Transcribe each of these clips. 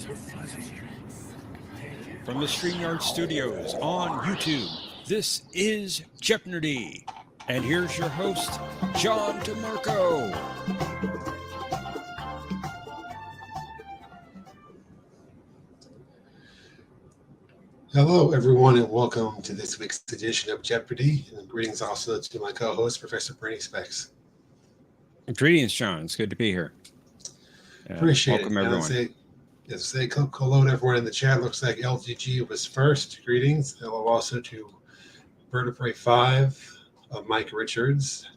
From the StreamYard Studios on YouTube, this is Jeopnerdy. And here's your host, John DeMarco. Hello, everyone, and welcome to this week's edition of Jeopardy. And greetings also to my co-host, Professor Brainy Specs. Greetings, John. It's good to be here. Appreciate welcome, it. everyone. Say hello to everyone in the chat. Looks like LGG was first. Greetings. Hello also to Vertebrae 5, Mike Richards,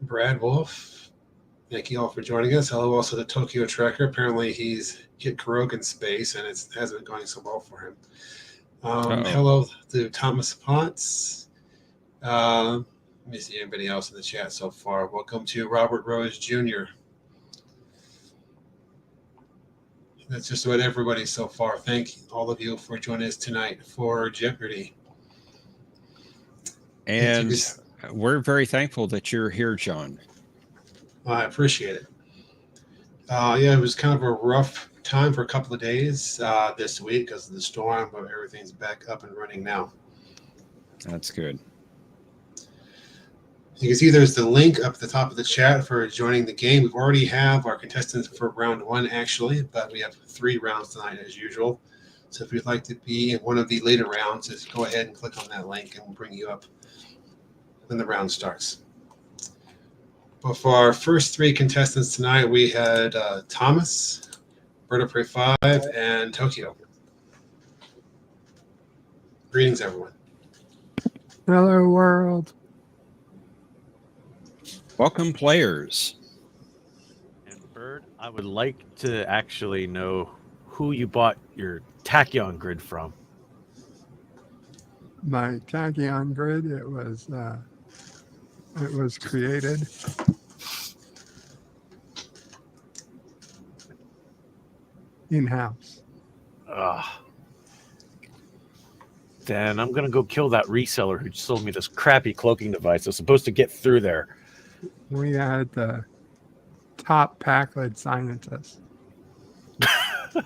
Brad Wolf. Thank you all for joining us. Hello also to Tokyo Trekker. Apparently he's hit Kurogan space, and it hasn't been going so well for him. Hello to Thomas Potts. Let me see anybody else in the chat so far. Welcome to Robert Rose Jr. That's just about everybody so far. Thank all of you for joining us tonight for Jeopardy. And we're very thankful that you're here, John. I appreciate it. It was kind of a rough time for a couple of days this week because of the storm, but everything's back up and running now. That's good. You can see there's the link up at the top of the chat for joining the game. We already have our contestants for round one, actually, but we have 3 rounds tonight as usual. So if you'd like to be in one of the later rounds, just go ahead and click on that link and we'll bring you up when the round starts. But for our first 3 contestants tonight, we had Thomas, Vertebrae 5, and Tokyo. Greetings, everyone. Hello, world. Welcome, players. And Bird, I would like to actually know who you bought your tachyon grid from. My tachyon grid, it was created in-house. Then I'm gonna go kill that reseller who sold me this crappy cloaking device. I was supposed to get through there. We had the top Packlet scientist. That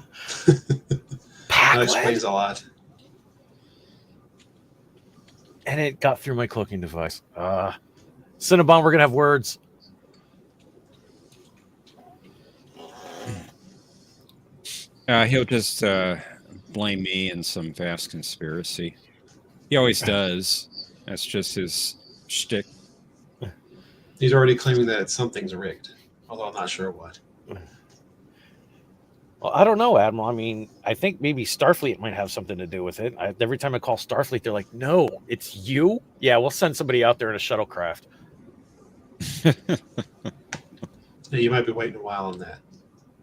explains a lot. And it got through my cloaking device. Cinnabon, we're gonna have words. He'll just blame me in some vast conspiracy. He always does. That's just his shtick. He's already claiming that something's rigged, although I'm not sure what. Well, I don't know, Admiral. I mean, I think maybe Starfleet might have something to do with it. Every time I call Starfleet, they're like, "No, it's you." Yeah, we'll send somebody out there in a shuttlecraft. Yeah, you might be waiting a while on that.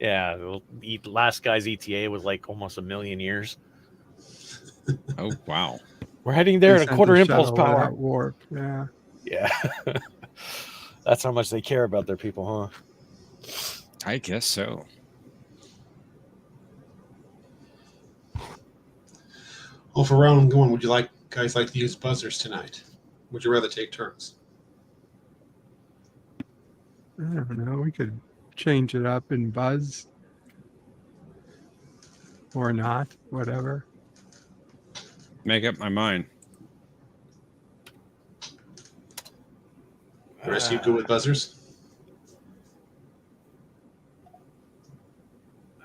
Yeah, the last guy's ETA was like almost 1 million years. Oh, wow. We're heading there at a quarter impulse power. Warp, yeah. Yeah. That's how much they care about their people, huh? I guess so. Well, for round one, would you guys like to use buzzers tonight? Would you rather take turns? I don't know. We could change it up and buzz. Or not, whatever. Make up my mind. The rest of you good with buzzers?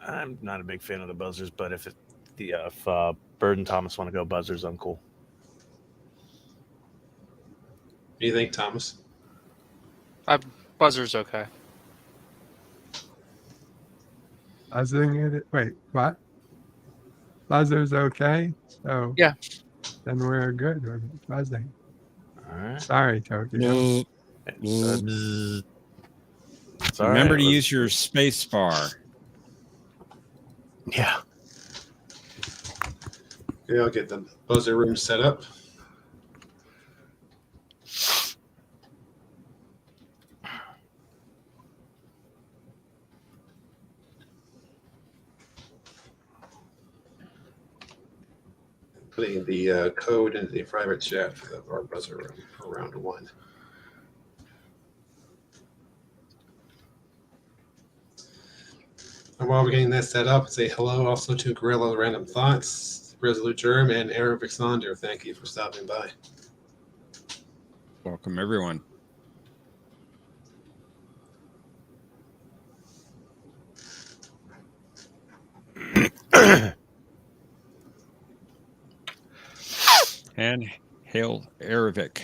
I'm not a big fan of the buzzers, but if Bird and Thomas want to go buzzers, I'm cool. What do you think, Thomas? Buzzer's okay. Buzzing it? Wait, what? Buzzer's okay? So Yeah. Then we're good. We're buzzing. All right. Sorry, Tokyo. Remember to use your space bar. Yeah. Yeah, I'll get the buzzer room set up. Putting the code into the private chat for our buzzer room for round one. And while we're getting that set up, say hello also to Gorilla Random Thoughts, Resolute Germ, and Eric Vixander. Thank you for stopping by. Welcome, everyone. And hail Erevic.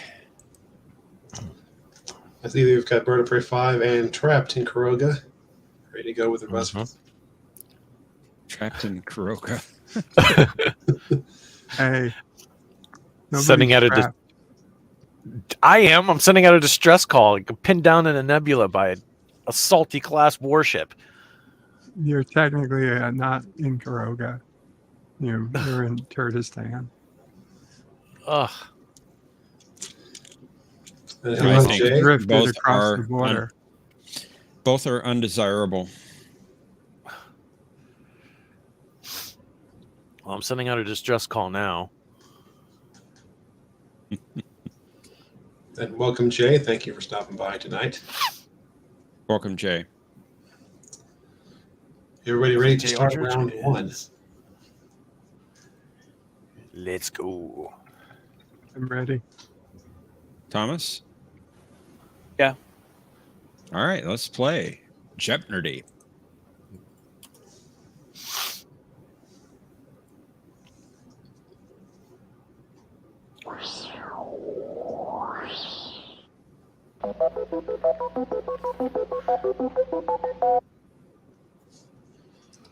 I see we've got Bird of Prey 5 and Trapped in Kuroga. Ready to go with the rest. Trapped in Kuroga. Hey. Sending out I'm sending out a distress call, pinned down in a nebula by a salty class warship. You're technically not in Kuroga. You're in Kurdistan. Ugh. And I hello, think Jay. Drifted both across are the border. both are undesirable. Well, I'm sending out a distress call now. And welcome, Jay. Thank you for stopping by tonight. Welcome, Jay. Everybody ready to Jay start Aldridge round one? Let's go. I'm ready. Thomas? Yeah. All right, let's play Jeopnerdy.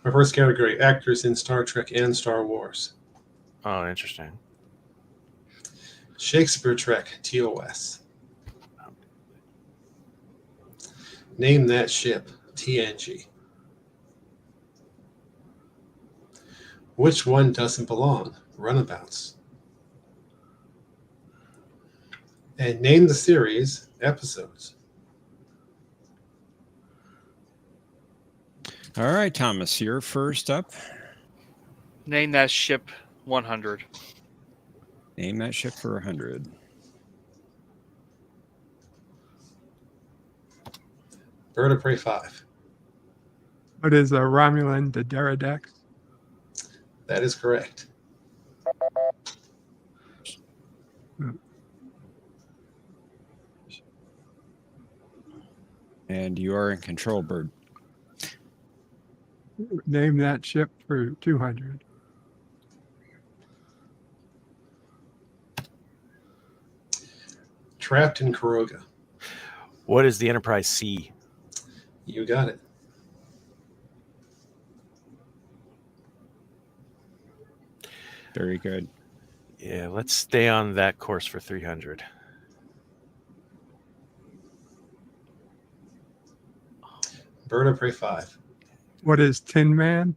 Our first category, actors in Star Trek and Star Wars. Oh, interesting. Shakespeare Trek, TOS. Name that ship, TNG. Which one doesn't belong, Runabouts. And name the series, episodes. All right, Thomas, you're first up. Name that ship 100. Name that ship for 100. Bird of Prey 5. What is a Romulan Dederadex? That is correct. And you are in control, Bird. Name that ship for 200. Trapped in Kuroga. What is the Enterprise C? You got it. Very good. Yeah, let's stay on that course for 300. Bird of Prey 5. What is Tin Man?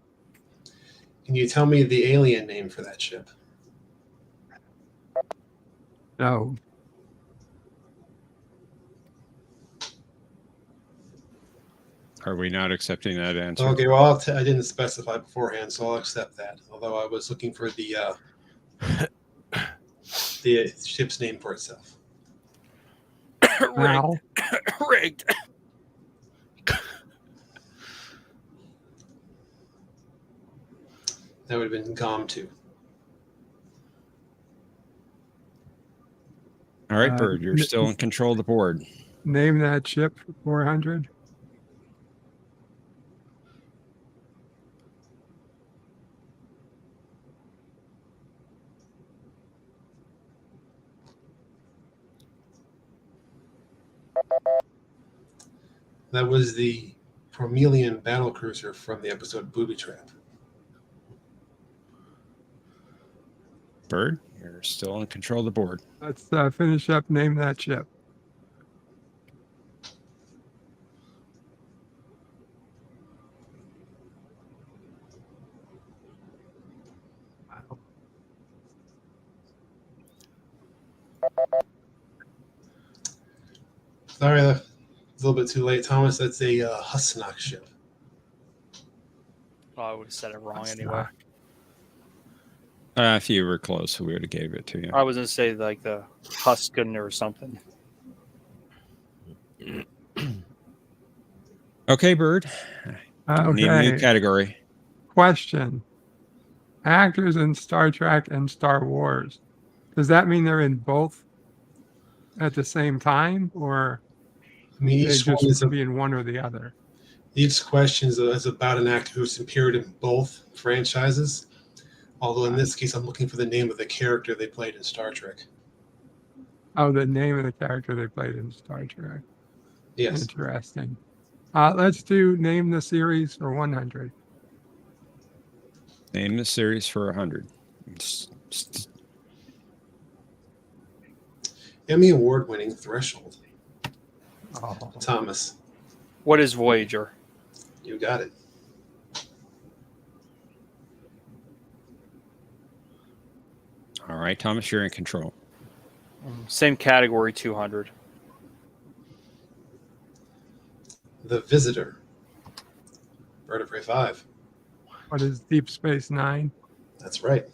Can you tell me the alien name for that ship? No. Are we not accepting that answer? Okay, well, I didn't specify beforehand, so I'll accept that. Although I was looking for the ship's name for itself. Now. Rigged. That would have been GOM 2. All right, Bird, you're still in control of the board. Name that ship for 400. That was the Promelian battlecruiser from the episode Booby Trap. Bird, you're still in control of the board. Let's finish up. Name that ship. Wow. Sorry, a little bit too late, Thomas. That's a Husnock ship. Oh, I would have said it wrong That's anyway. not- If you were close, we would have gave it to you. I was going to say like the Huskin or something. Okay, Bird, Need a new Okay. category. Question. Actors in Star Trek and Star Wars. Does that mean they're in both at the same time, or I mean, they each one just is be in one or the other? each question is about an actor who's appeared in both franchises. Although in this case, I'm looking for the name of the character they played in Star Trek. Oh, the name of the character they played in Star Trek. Yes. Interesting. Let's do name the series for 100. Name the series for 100. Emmy Award-winning Threshold. Oh, Thomas, What is Voyager? you got it. All right, Thomas, you're in control. Same category, 200. The Visitor. Bird of Prey 5. what is Deep Space Nine? That's right.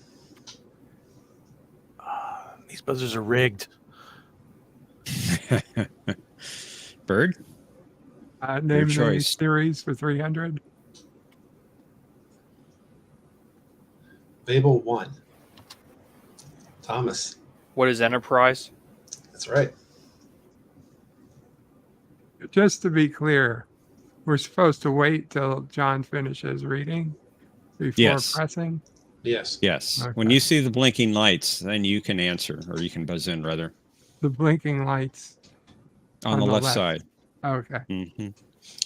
These buzzers are rigged. Bird, Name the choice. series for 300. Babel 1. Thomas, What is Enterprise? that's right. Just to be clear, we're supposed to wait till John finishes reading before Yes. pressing. Yes. Yes. When Okay. you see the blinking lights, then you can answer, or you can buzz in rather, The blinking lights. on the left side. Okay. hmm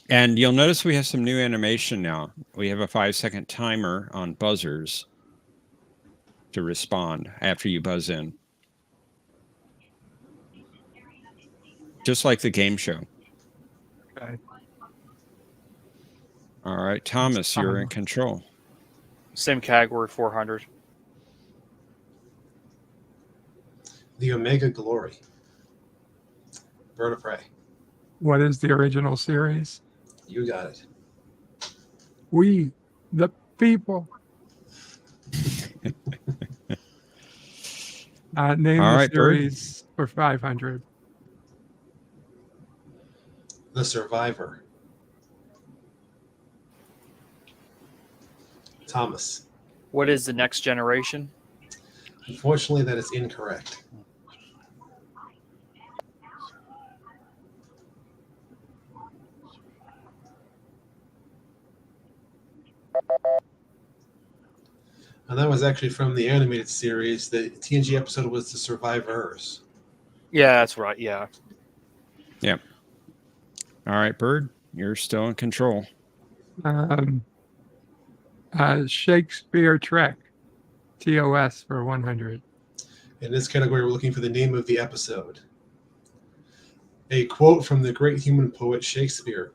And you'll notice we have some new animation now. We have a 5-second timer on buzzers to respond after you buzz in. Just like the game show. Okay. All right, Thomas, you're in control. Same category, 400. The Omega Glory. Bird of Prey. What is the original series? You got it. We, the people. Name All the right, Bird. series for 500. The Survivor. Thomas. What is the Next Generation? Unfortunately, that is incorrect. And that was actually from the animated series. The TNG episode was The Survivors. Yeah, that's right. Yeah. Yep. All right, Bird, you're still in control. Shakespeare Trek. TOS for 100. In this category, we're looking for the name of the episode. A quote from the great human poet Shakespeare: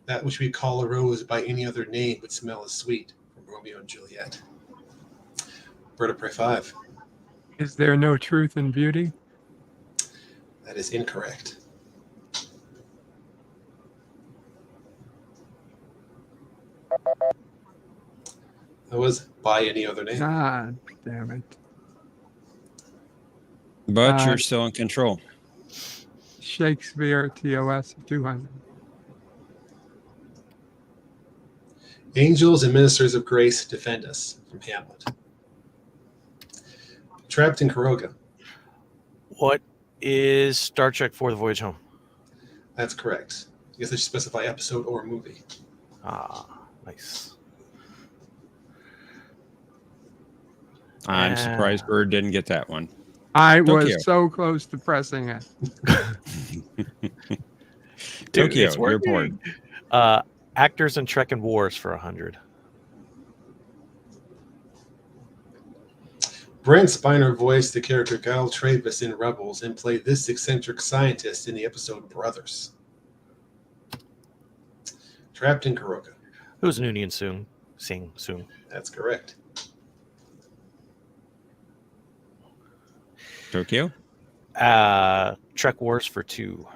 "That which we call a rose by any other name would smell as sweet," from Romeo and Juliet. Bird of Prey 5. Is there no truth in beauty? That is incorrect. That was by any other name. God damn it. But you're still in control. Shakespeare TOS 200. Angels and Ministers of Grace Defend Us, from Hamlet. Trapped in Kuroga. What is Star Trek for the Voyage Home? That's correct. I guess they should specify episode or movie. Ah, nice. I'm surprised Bird didn't get that one. I Tokyo. was so close to pressing it. Dude, Tokyo, it's you're working. bored. Actors in Trek and Wars for 100. Brent Spiner voiced the character Guile Travis in Rebels and played this eccentric scientist in the episode Brothers. Trapped in Kuroga. Who's Noonien Soon? Sing Soon. That's correct. Tokyo? Trek Wars for 2.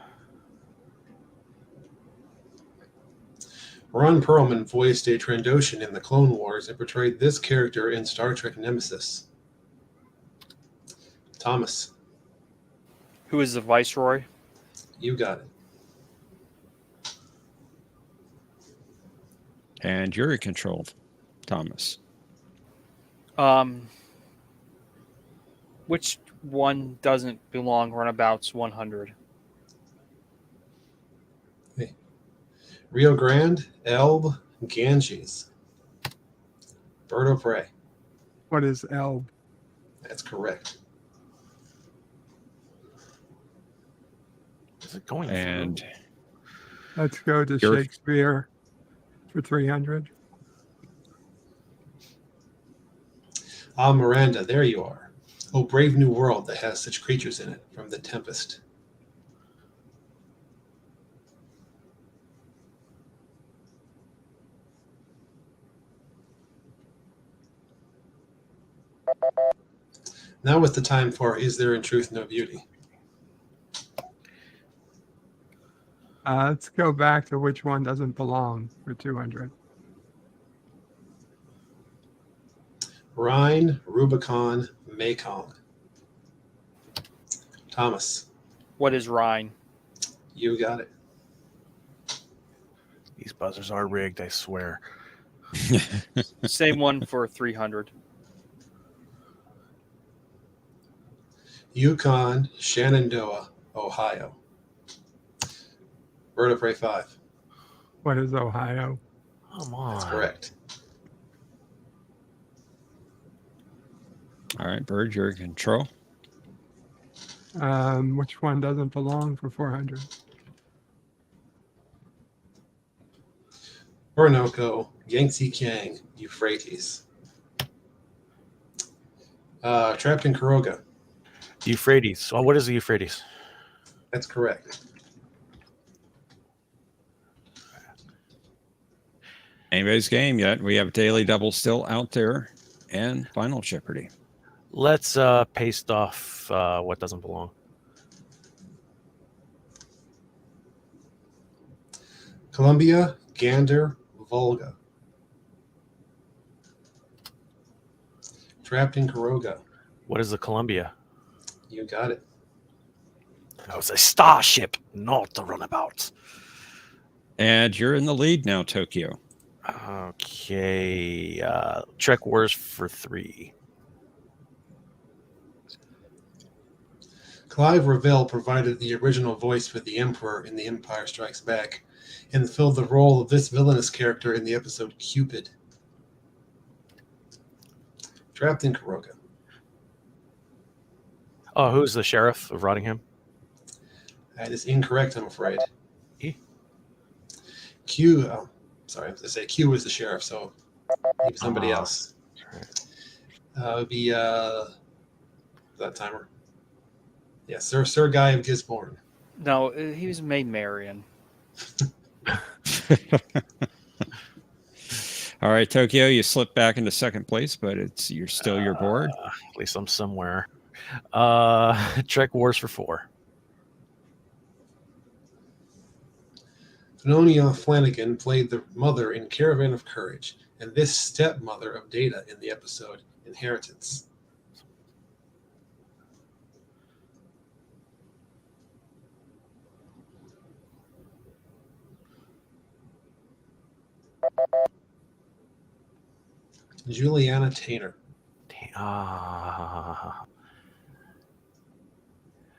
Ron Perlman voiced a Trandoshan in the Clone Wars and portrayed this character in Star Trek Nemesis. Thomas, Who is the Viceroy? you got it. And you're in control, Thomas. Which one doesn't belong runabouts 100? Rio Grande, Elbe, Ganges. Bird of prey. What is Elb? That's correct. Is it going And through? Let's go to You're- Shakespeare for 300. Ah, Miranda, there you are. Oh, brave new world that has such creatures in it, from The Tempest. Now is the time for Is There in Truth No Beauty? Let's go back to which one doesn't belong for 200. Rhine, Rubicon, Mekong. Thomas, What is Rhine? you got it. These buzzers are rigged, I swear. Same one for 300. Yukon, Shenandoah, Ohio. Bird of Prey 5. What is Ohio? Come on. That's correct. all right, Bird, you're in control. Which one doesn't belong for 400? Orinoco, Yangtze Kiang, Euphrates. Trapped in Kuroga. Euphrates. Oh, what is the Euphrates? That's correct. Anybody's game yet. We have Daily Double still out there and Final Jeopardy. Let's paste off what doesn't belong. Columbia, Gander, Volga. Trapped in Kuroga. What is the Columbia? You got it. That was a starship, not the runabout. And you're in the lead now, Tokyo. Okay. Trek Wars for 3. Clive Revell provided the original voice for the Emperor in The Empire Strikes Back and filled the role of this villainous character in the episode Cupid. Trapped in Kuroga. Oh, who's the sheriff of Rottingham? That is incorrect, I'm afraid. Eh? Q, sorry, I was going to say Q was the sheriff, so maybe somebody else. Right. It would be, that timer? Yeah, Sir Guy of Gisborne. No, he was Maid Marian. All right, Tokyo, you slipped back into second place, but you're still your board. At least I'm somewhere. Trek Wars for 4. Finonia Flanagan played the mother in Caravan of Courage, and this stepmother of Data in the episode Inheritance. Juliana Tainer.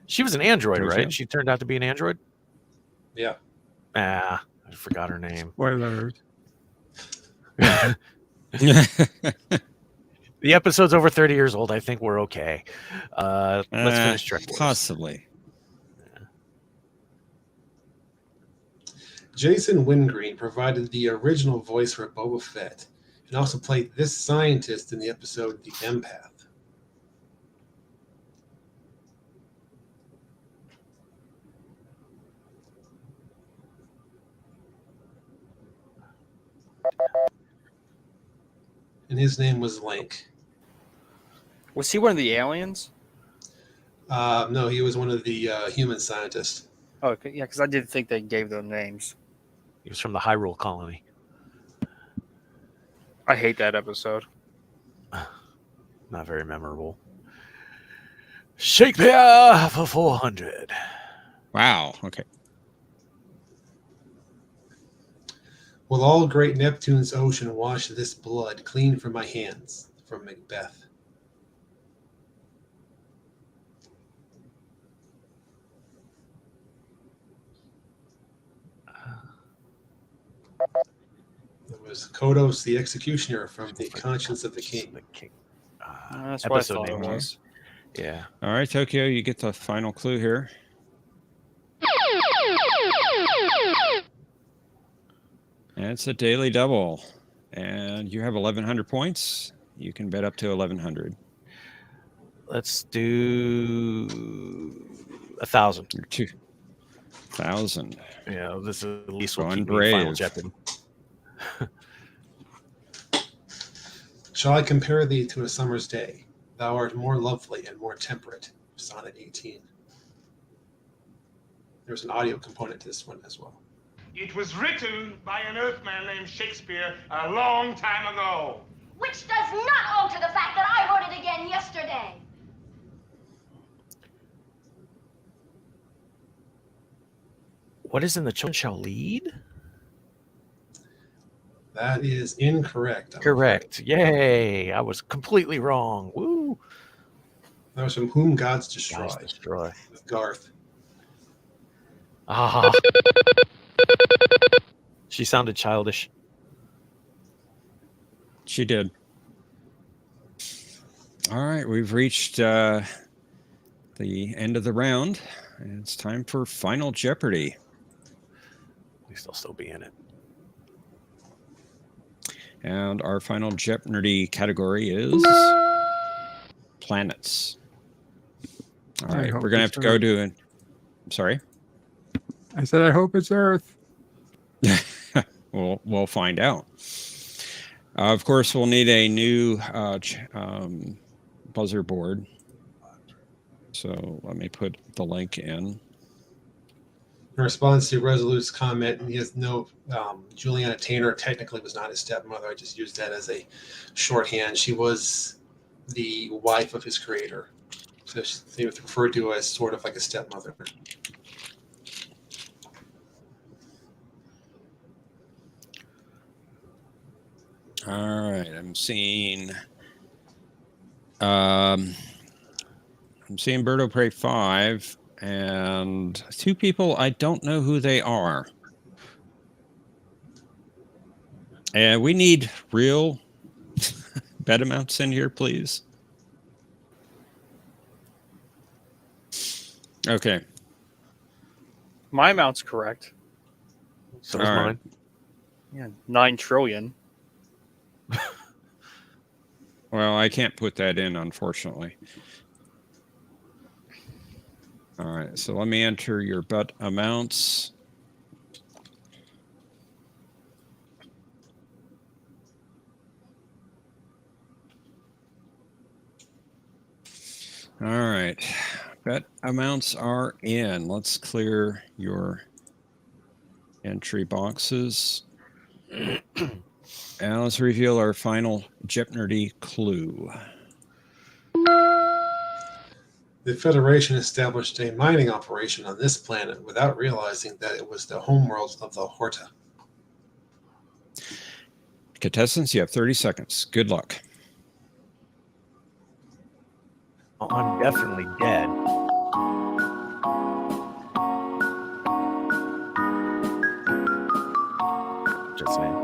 She was an android, There's right? him. She turned out to be an android? Yeah. I forgot her name. Spoilers. The episode's over 30 years old. I think we're okay. Let's finish Trek Wars. Possibly. Jason Wingreen provided the original voice for Boba Fett and also played this scientist in the episode The Empath. And his name was Link. Was he one of the aliens? No, he was one of the human scientists. Oh, okay, yeah, because I did think they gave them names. He was from the Hyrule colony. I hate that episode. Not very memorable. Shakespeare for 400. Wow. Okay. Will all great Neptune's ocean wash this blood clean from my hands? From Macbeth. It was Kodos the Executioner from The Conscience of the King. That's what I Episode thought it name, was. Yeah. All right, Tokyo, you get the final clue here. And it's a daily double. And you have 1,100 points. You can bet up to 1,100. Let's do 1,000. You're 2,000. Yeah, this at least will Going keep me in Final brave. Jeopardy. Shall I compare thee to a summer's day? Thou art more lovely and more temperate. Sonnet 18. There's an audio component to this one as well. It was written by an Earthman named Shakespeare a long time ago. Which does not alter the fact that I wrote it again yesterday. What is in the children shall lead? That is incorrect. I'm Correct. afraid. Yay. I was completely wrong. Woo. That was from Whom Gods Destroy. Guys destroy. With Garth. Ah. She sounded childish. She did. All right, we've reached the end of the round. And it's time for Final Jeopardy. At least I'll still be in it. And our Final Jeopardy category is planets. All I right, hope we're going to have it's to go Earth. to I'm sorry. I said, I hope it's Earth. We'll find out. Of course, we'll need a new buzzer board. So let me put the link in. In response to Resolute's comment, he has no, Juliana Taylor technically was not his stepmother. I just used that as a shorthand. She was the wife of his creator. So they would refer to her as sort of like a stepmother. All right, I'm seeing Bird of Prey 5 and two people I don't know who they are. And we need real bet amounts in here, please. Okay. My amount's correct. So is All right. mine. Yeah, 9 trillion. Well, I can't put that in, unfortunately. All right, so let me enter your bet amounts. All right, bet amounts are in. Let's clear your entry boxes. And let's reveal our final Jeopnerdy clue. The Federation established a mining operation on this planet without realizing that it was the homeworld of the Horta. Contestants, you have 30 seconds. Good luck. Oh, I'm definitely dead. Just saying.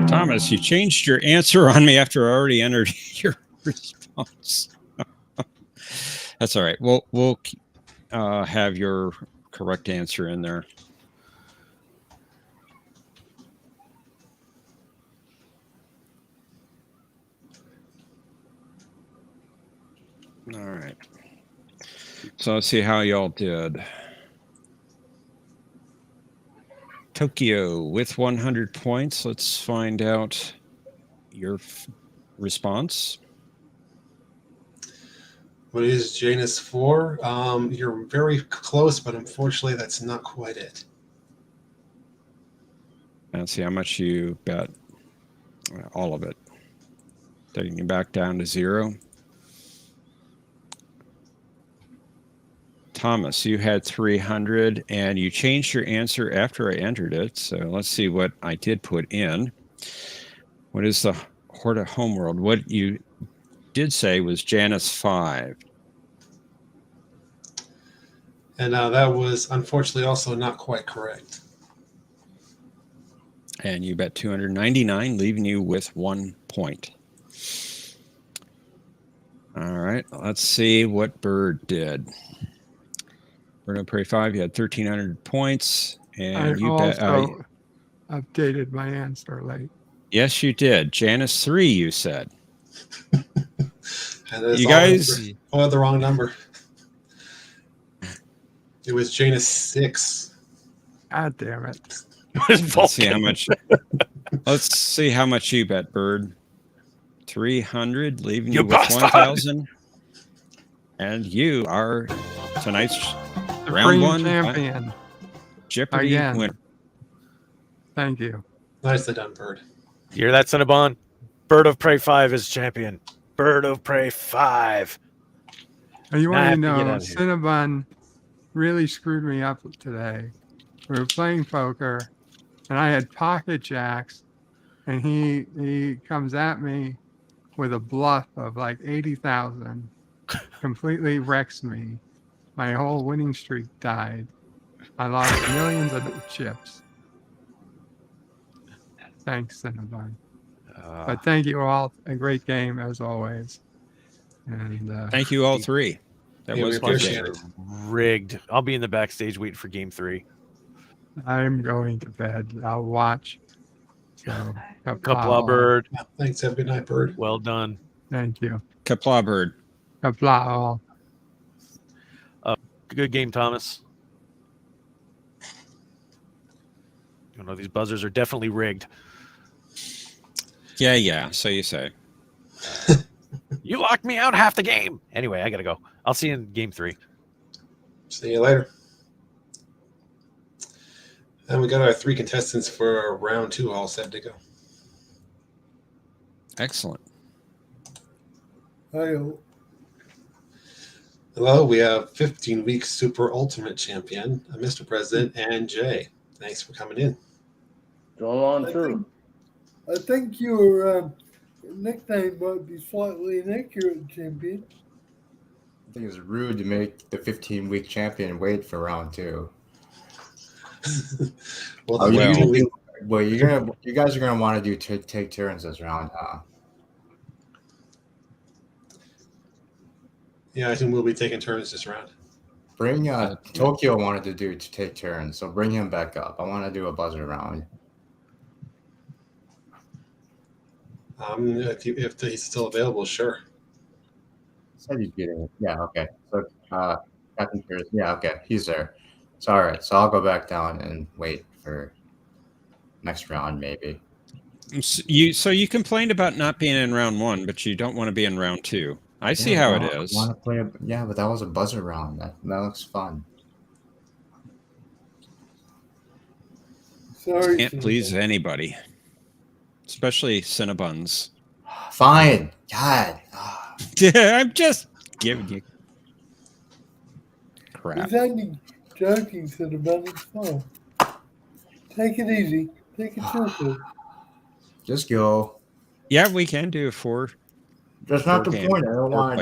Thomas, you changed your answer on me after I already entered your response. That's all right. We'll have your correct answer in there. All right. So let's see how y'all did. Tokyo with 100 points. Let's find out your response. What is Janus 4? You're very close, but unfortunately, that's not quite it. Let's see how much you bet. All of it. Taking you back down to 0. Thomas, you had 300, and you changed your answer after I entered it. So let's see what I did put in. What is the Horta Homeworld? What you did say was Janus 5. And that was unfortunately also not quite correct. And you bet 299, leaving you with 1 point. All right, let's see what Bird did. Bird of Prey 5, you had 1,300 points. And I you bet. also updated my answer late. Yes, you did. Janus 3, you said. And that's You all guys. I had the wrong number. It was Janus 6. God damn it. Let's see how much. Let's see how much you bet, Bird. 300, leaving you with 1,000. And you are tonight's round 1 champion. Jeopardy Again. winner. Thank you. Nicely done, Bird. You hear that, Cinnabon? Bird of Prey 5 is champion. Bird of Prey 5. And you Now I want to have to get know, out of here. Cinnabon really screwed me up today. We were playing poker, and I had pocket jacks, and he comes at me with a bluff of like 80,000, completely wrecks me. My whole winning streak died. I lost millions of chips. Thanks, Cinnabon. But thank you all. A great game as always. And Thank you all 3. That Yeah, was we a good appreciate game. it. Rigged. I'll be in the backstage waiting for game 3. I'm going to bed. I'll watch. So, Kapla Bird. Yeah, thanks. Have a good night, Bird. Well done. Thank you. Kapla, Bird. Kapla all. Good game, Thomas. You know, these buzzers are definitely rigged. Yeah, so you say. You locked me out half the game. Anyway, I got to go. I'll see you in game 3. See you later. And we got our 3 contestants for round 2 all set to go. Excellent. Hello, we have 15-week Super Ultimate Champion, Mr. President, and Jay. Thanks for coming in. Go on through. I think your nickname might be slightly inaccurate, champion. I think it's rude to make the 15-week champion wait for round 2. Well, you guys are gonna want to do take turns this round, huh? Yeah, I think we'll be taking turns this round. Bring Tokyo wanted to take turns, so bring him back up. I want to do a buzzer round. If he's still available, sure. Said he's getting it. Yeah, okay. So Captain Pierce, yeah, okay, he's there. So all right, so I'll go back down and wait for next round, maybe. So you complained about not being in round 1, but you don't want to be in round 2. I see how it is. I want to play but that was a buzzer round. That looks fun. Sorry. Can't please anybody, especially Cinnabuns. Fine. God. I'm just giving you crap. He's only joking to the man. It's fine. Take it easy. Take it seriously. Just go. Yeah, we can do 4. That's not the game, point. I don't want.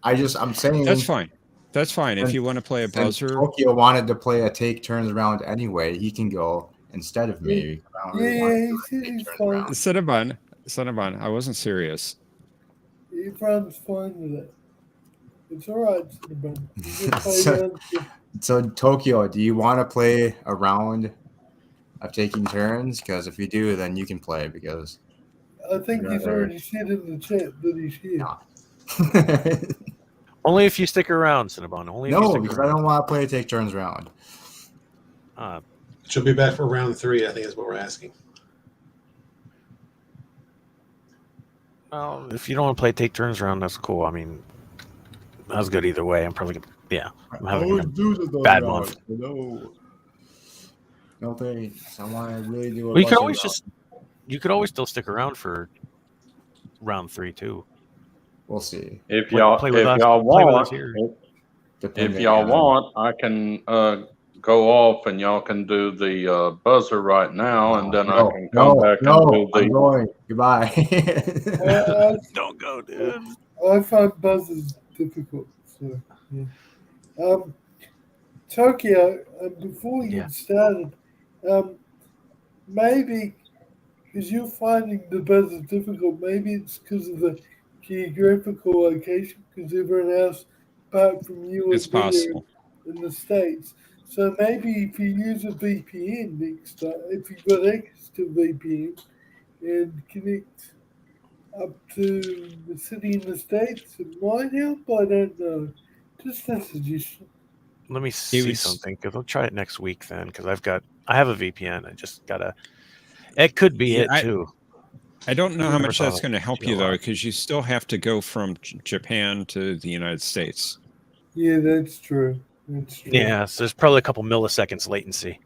I'm saying That's fine. That's fine. If you want to play a buzzer, Tokyo wanted to play a take turns round anyway. He can go instead of me. I don't really want to he's play take fine. Cinnabon, I wasn't serious. Your friend's fine with it. It's all right, Cinnabon. So Tokyo, do you want to play a round of taking turns? Because if you do, then you can play. Because I think he's already said in the chat that he's here. Only if you stick around, Cinnabon. Only if you No, stick because around. I don't want to play a take turns round. She'll be back for round 3, I think is what we're asking. Well, if you don't want to play take turns round, that's cool. I mean, I was good either way. I'm probably gonna, I'm having always a do the those bad rounds. month. No thanks. I want to really do a Well, you could buzzer always round. you could always still stick around for round 3 too. We'll see. If Play y'all with us. Play with us here. if Depending y'all on- want, I can go off and y'all can do the buzzer right now, and then I can come back and do I'm the. going. Goodbye. Don't go, dude. I find buzzers difficult. So, yeah. Tokyo, before we Yeah. get started, maybe because you're finding the buzzers difficult, maybe it's because of the geographical location, because everyone else, apart from you It's and me, are possible. in the States. So maybe if you use a VPN next time, if you've got access to VPN and connect up to the city in the States, it might help. I don't know. Just a suggestion. Let me see was- something because I'll try it next week then because I have a VPN. I just gotta. It could be Yeah, it too. I don't know how Never much that's thought going to help it'd be you a though, lot. because you still have to go from Japan to the United States. Yeah, that's true. That's true. Yeah, so there's probably a couple milliseconds latency.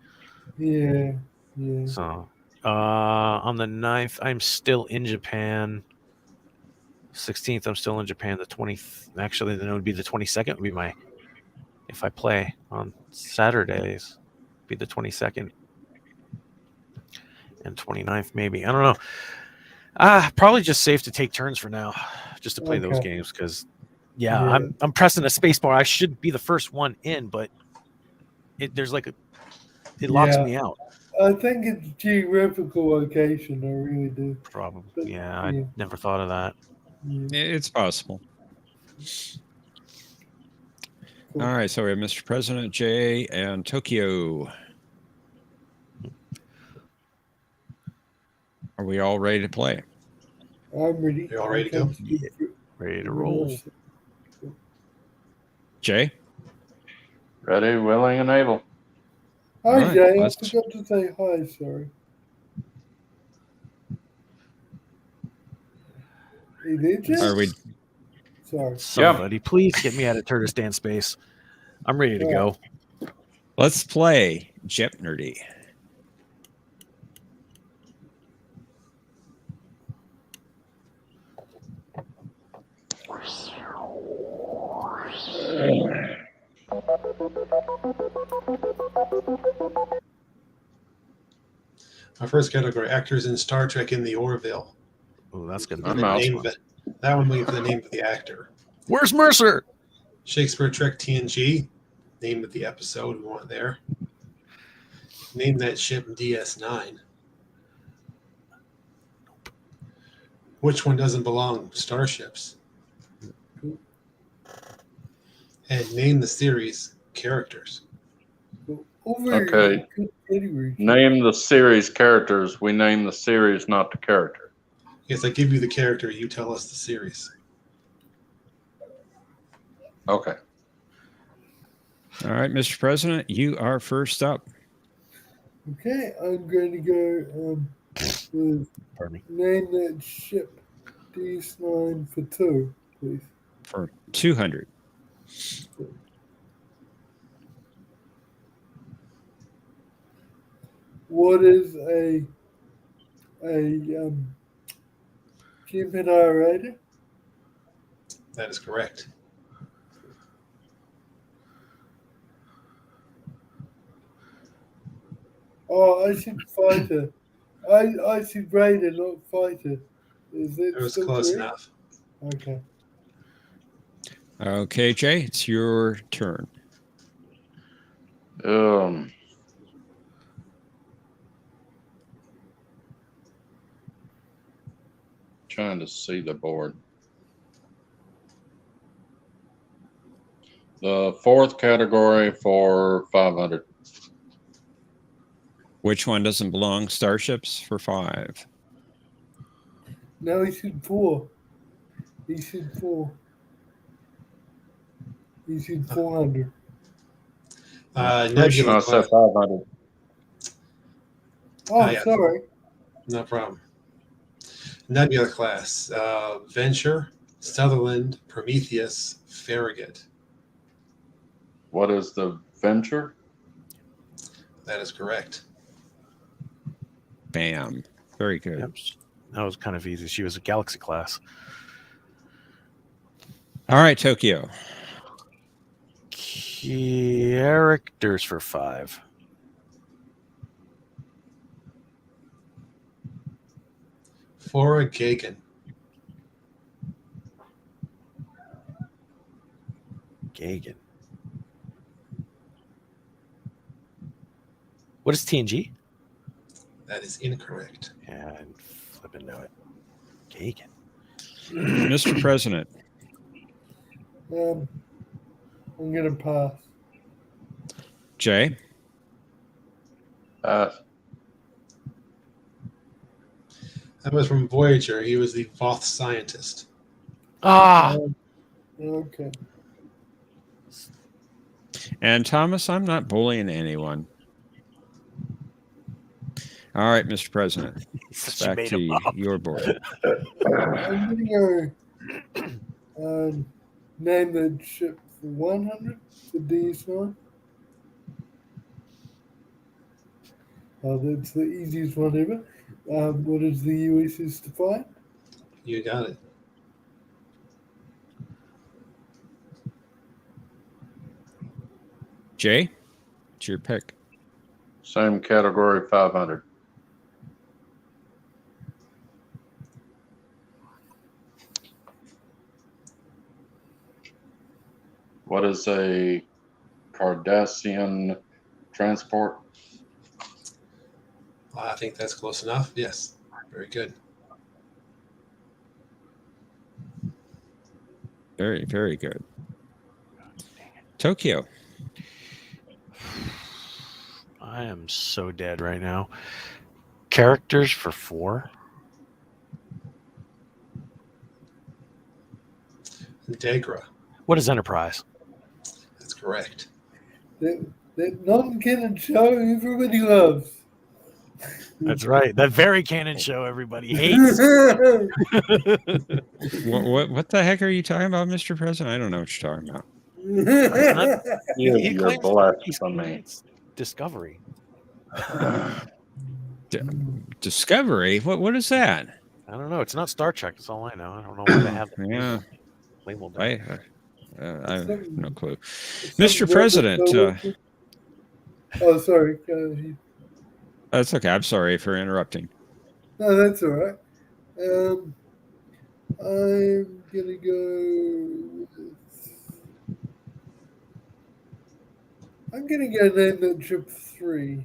Yeah. Yeah. So on the 9th, I'm still in Japan. 16th, I'm still in Japan. The 20th, actually, then it would be the 22nd. Would be my if I play on Saturdays, be the 22nd and 29th maybe. I don't know. Probably just safe to take turns for now, just to play those Okay. games because Yeah. I'm pressing a space bar. I should be the first one in, but there's like it locks Yeah. me out. I think it's geographical location. I really do. Probably. But, Yeah, I yeah. never thought of that. Yeah. It's possible. Cool. All right, so we have Mr. President, Jay, and Tokyo. Are we all ready to play? I'm ready. You all ready to go? Yeah. Ready to roll. Jay? Ready, willing, and able. Hi, All right, Jay. I let's- forgot to say hi. Sorry. Hey there, Jay. Are we? Sorry. Somebody, please get me out of Turtistan space. I'm ready to go. Let's play Jeopnerdy. Our first category: actors in Star Trek in the Orville. Oh, that's gonna be I'm the out. next Name one. that one. Looking for the name of the actor. Where's Mercer? Shakespeare Trek TNG. Name of the episode. We want there. Name that ship DS9. Which one doesn't belong? Starships. And name the series characters. Okay. Name the series characters. We name the series, not the character. Yes, I give you the character. You tell us the series. Okay. All right, Mr. President, you are first up. Okay, I'm going to go with Pardon me. name that ship DS9 for 2, please. For 200. What is a Gemini Raider? That is correct. Oh, I said fighter. I said Raider, not fighter. Is that It was still close correct? enough. Okay. Okay, Jay, it's your turn. Trying to see the board. The fourth category for 500. Which one doesn't belong? Starships for 5. No, he said 4. He said 4. He said 400. Nebula I said 500. Oh, yeah. sorry. No problem. Nebula class. Venture, Sutherland, Prometheus, Farragut. What is the Venture? That is correct. Bam. Very good. Yep. That was kind of easy. She was a Galaxy class. All right, Tokyo. Characters for 5. Flora Gagan. Gagan. What is TNG? That is incorrect. Yeah, I flipping know it. Gagan. Mr. President. I'm gonna pass. Jay. That was from Voyager. He was the Voth scientist. Ah. Okay. And Thomas, I'm not bullying anyone. All right, Mr. President. Back to your board. I'm gonna go name the ship for 100, the DS9. That's the easiest one ever. What is the USS Defiant? You got it. Jay, it's your pick. Same category, 500. What is a Cardassian transport? I think that's close enough. Yes. Very good. Very, very good. Tokyo. I am so dead right now. Characters for 4. Degra. What is Enterprise? That's correct. That non-canon show everybody loves. That's right. That very canon show everybody hates. What the heck are you talking about, Mr. President? I don't know what you're talking about. He You're claims blasphemy. Discovery. Discovery? What is that? I don't know. It's not Star Trek. That's all I know. I don't know why they have it. Yeah. Labeled. I have no clue. Mr. President. Oh, sorry. That's okay. I'm sorry for interrupting. No, that's all right. I'm gonna go. I'm gonna go name that ship 3,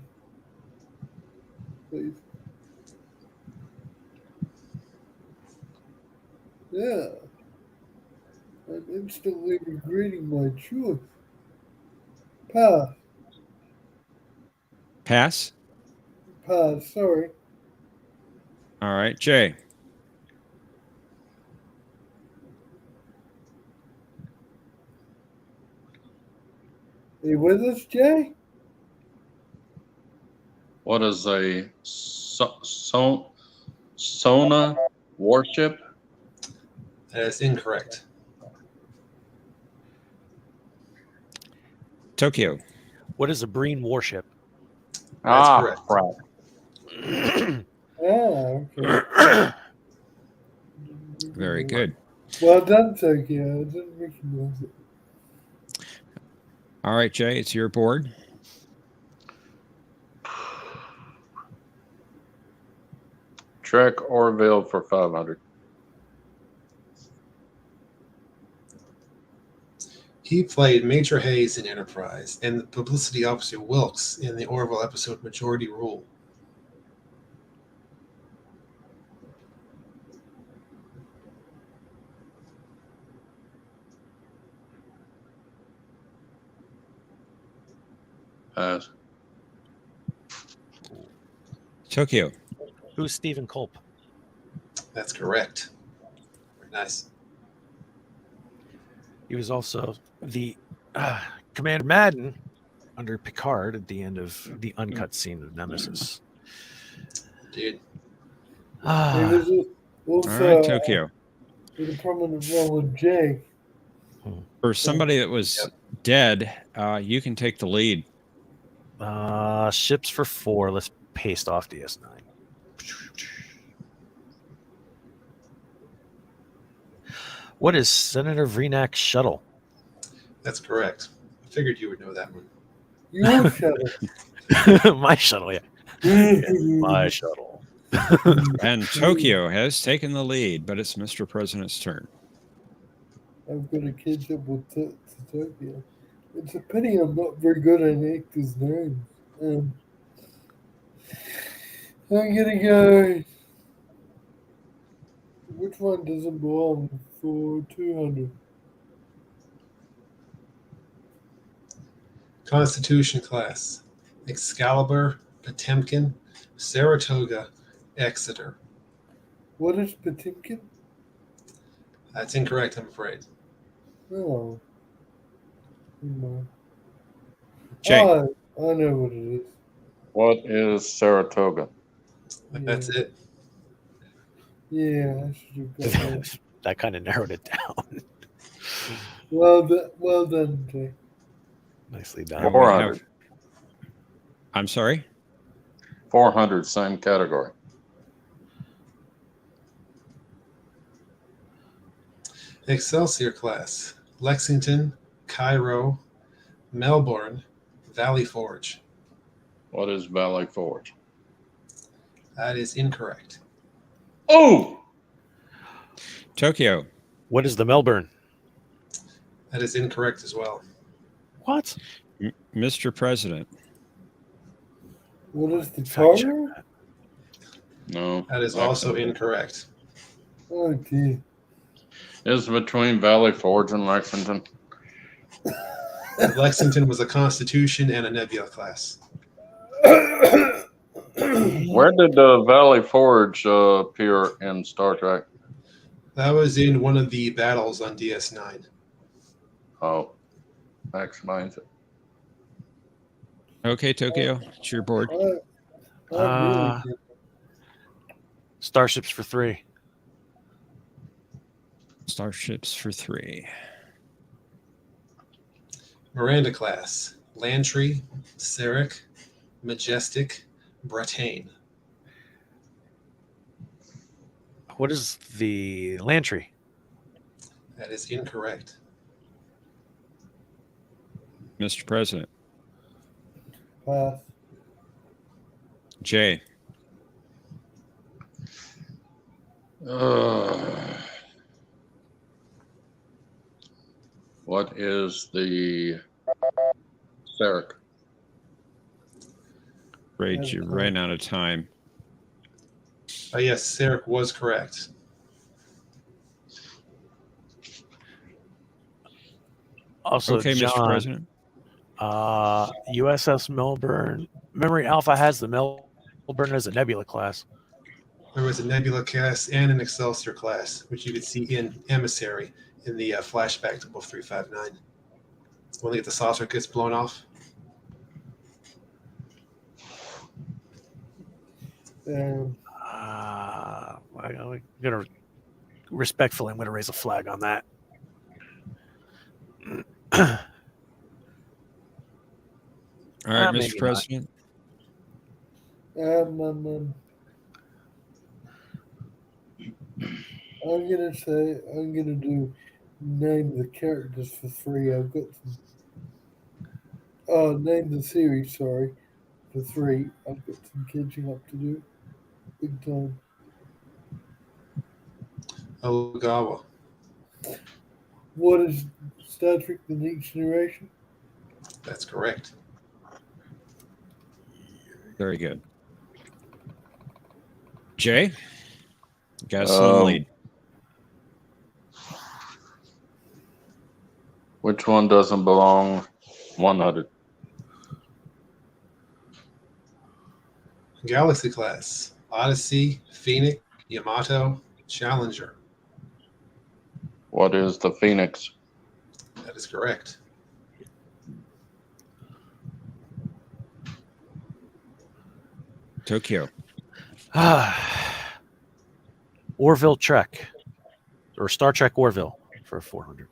please. Yeah. I'm instantly regretting my choice. Pass. Pass? Pass, sorry. All right. Jay. Are you with us, Jay? What is a Sona warship? That is incorrect. Tokyo. What is a Breen warship? That's correct. Crap. Okay. Very good. Well done, Tokyo. I didn't recognize it. All right, Jay, it's your board. Trek Orville for 500. He played Major Hayes in Enterprise and the publicity officer Wilkes in the Orville episode Majority Rule. Tokyo. Who's Stephen Culp? That's correct. Very nice. He was also the Commander Madden under Picard at the end of the uncut scene of Nemesis. Dude. He was All right, Tokyo. with a prominent role in J. For somebody that was dead, you can take the lead. Ships for 4. Let's paste off DS9. What is Senator Vreenak's shuttle? That's correct. I figured you would know that one. Your shuttle. My shuttle, yeah. It's my shuttle. And Tokyo has taken the lead, but it's Mr. President's turn. I've got to catch up with Tokyo. It's a pity I'm not very good at actors' names. I'm gonna go. Which one doesn't belong for 200? Constitution class: Excalibur, Potemkin, Saratoga, Exeter. What is Potemkin? That's incorrect, I'm afraid. Oh. No. Jake. Oh, I know what it is. What is Saratoga? That's it. Yeah, I should have got that. That kind of narrowed it down. Well done, Jay. Nicely done. 400. I'm sorry? 400, same category. Excelsior class: Lexington, Cairo, Melbourne, Valley Forge. What is Valley Forge? That is incorrect. Oh! Tokyo. What is the Melbourne? That is incorrect as well. What? Mr. President. What is the Cairo? No. That is also incorrect. Oh, dear. It's between Valley Forge and Lexington. Lexington was a Constitution and a Nebula class. Where did Valley Forge appear in Star Trek? That was in one of the battles on DS9. Oh, that explains it. Okay, Tokyo, it's your board. Starships for 3. Starships for 3. Miranda class: Lantry, Sarek, Majestic, Brattain. What is the Lantry? That is incorrect. Mr. President. Pass. Jay. What is the Sarek? Afraid you ran out of time. Yes, Sarek was correct. Also, Okay, John, Mr. President. USS Melbourne. Memory Alpha has the Melbourne as a Nebula class. There was a Nebula class and an Excelsior class, which you could see in Emissary in the flashback to Wolf 359. When the saucer gets blown off. I'm gonna respectfully, I'm gonna raise a flag on that. All right, Maybe Mr. President. I'm gonna do name the characters for 3. I've got some. Name the series. Sorry, for 3. I've got some catching up to do. Big time. Ogawa. What is Star Trek: The Next Generation? That's correct. Very good. Jay, you got us in the lead. Which one doesn't belong? 100. Galaxy class: Odyssey, Phoenix, Yamato, Challenger. What is the Phoenix? That is correct. Tokyo. Orville Trek. or Star Trek Orville for 400.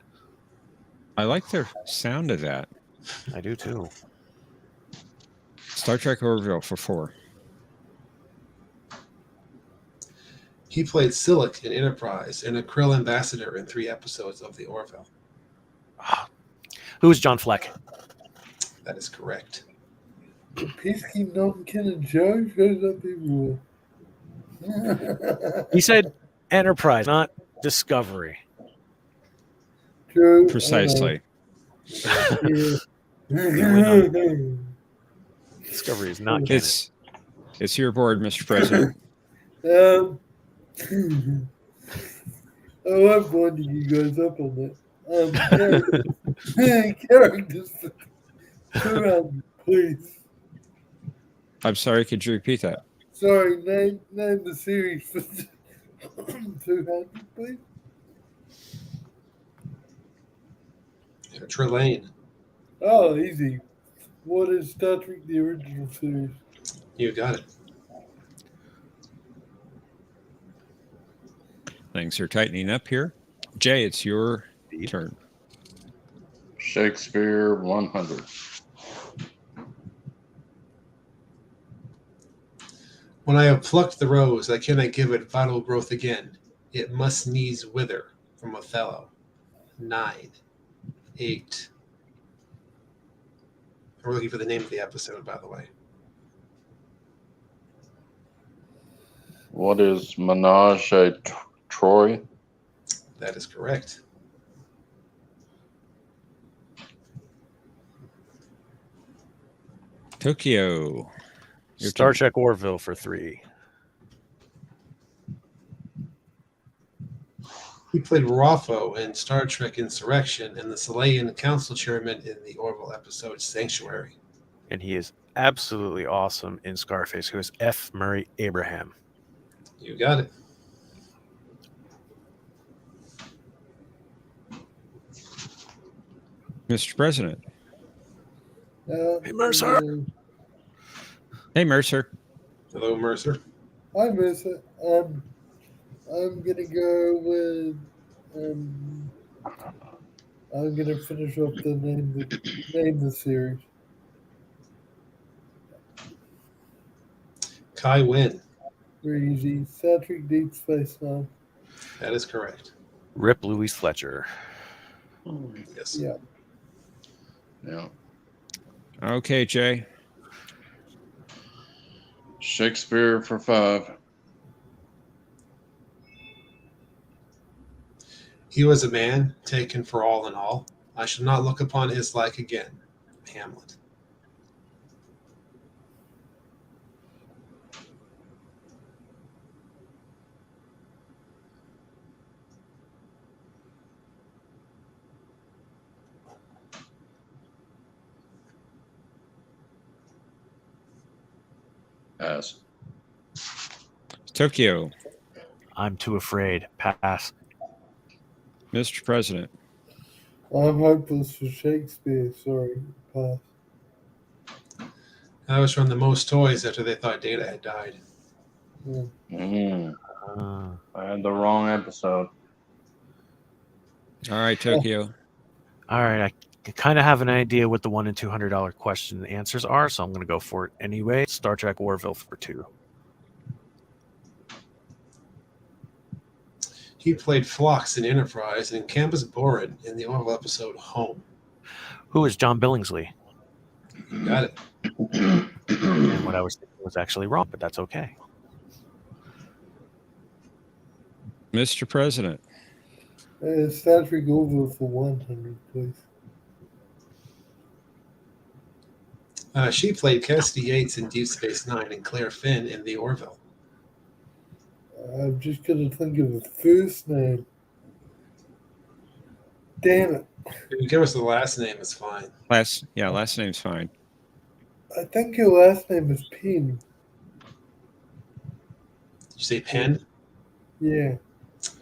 I like the sound of that. I do too. Star Trek Orville for 4. He played Silic in Enterprise and a Krill ambassador in 3 episodes of the Orville. Who's John Fleck? That is correct. Pesky Ken and Joe shows up everywhere. He said Enterprise, not Discovery. Joe, Precisely. Discovery is not canon. It's your board, Mr. President. I love winding you guys up on that. Characters, 200, please. I'm sorry, could you repeat that? Sorry, name the series for 200, please. Trelane. Oh, easy. What is Star Trek, the original series? You got it. Things are tightening up here. Jay, it's your turn. Shakespeare 100. When I have plucked the rose, I cannot give it vital growth again. It must needs wither. From Othello. 9, 8. We're looking for the name of the episode, by the way. What is Menage a Troy? That is correct. Tokyo. Star Trek Orville for 3. He played Raffo in Star Trek Insurrection and the Selayan Council Chairman in the Orville episode Sanctuary. And he is absolutely awesome in Scarface, who is F. Murray Abraham. You got it. Mr. President. Hey, Mercer. Hey, Mercer. Hello, Mercer. Hi, Mercer. I'm gonna go with. I'm gonna finish up the name the series. Kai Wynn. Very easy. Star Trek Deep Space Nine. That is correct. Rip Louise Fletcher. Yes. Yeah. Yeah. Okay, Jay. Shakespeare for 5. He was a man taken for all in all. I shall not look upon his like again. Hamlet. Pass. Tokyo. I'm too afraid. Pass. Mr. President. I'm hopeless for Shakespeare. Sorry. Pass. That was from the Most Toys after they thought Data had died. Yeah. I had the wrong episode. All right, Tokyo. All right. I kind of have an idea what the $1 and $200 question answers are, so I'm going to go for it anyway. Star Trek Orville for 2. He played Phlox in Enterprise and Campus Boren in the Orville episode Home. Who is John Billingsley? You got it. And what I was thinking was actually wrong, but that's okay. Mr. President. Star Trek Orville for 100, please. She played Cassidy Yates in Deep Space Nine and Claire Finn in the Orville. I'm just going to think of the first name. Damn it. If you give us the last name, it's fine. Last name's fine. I think your last name is Penn. Did you say Penn? Yeah.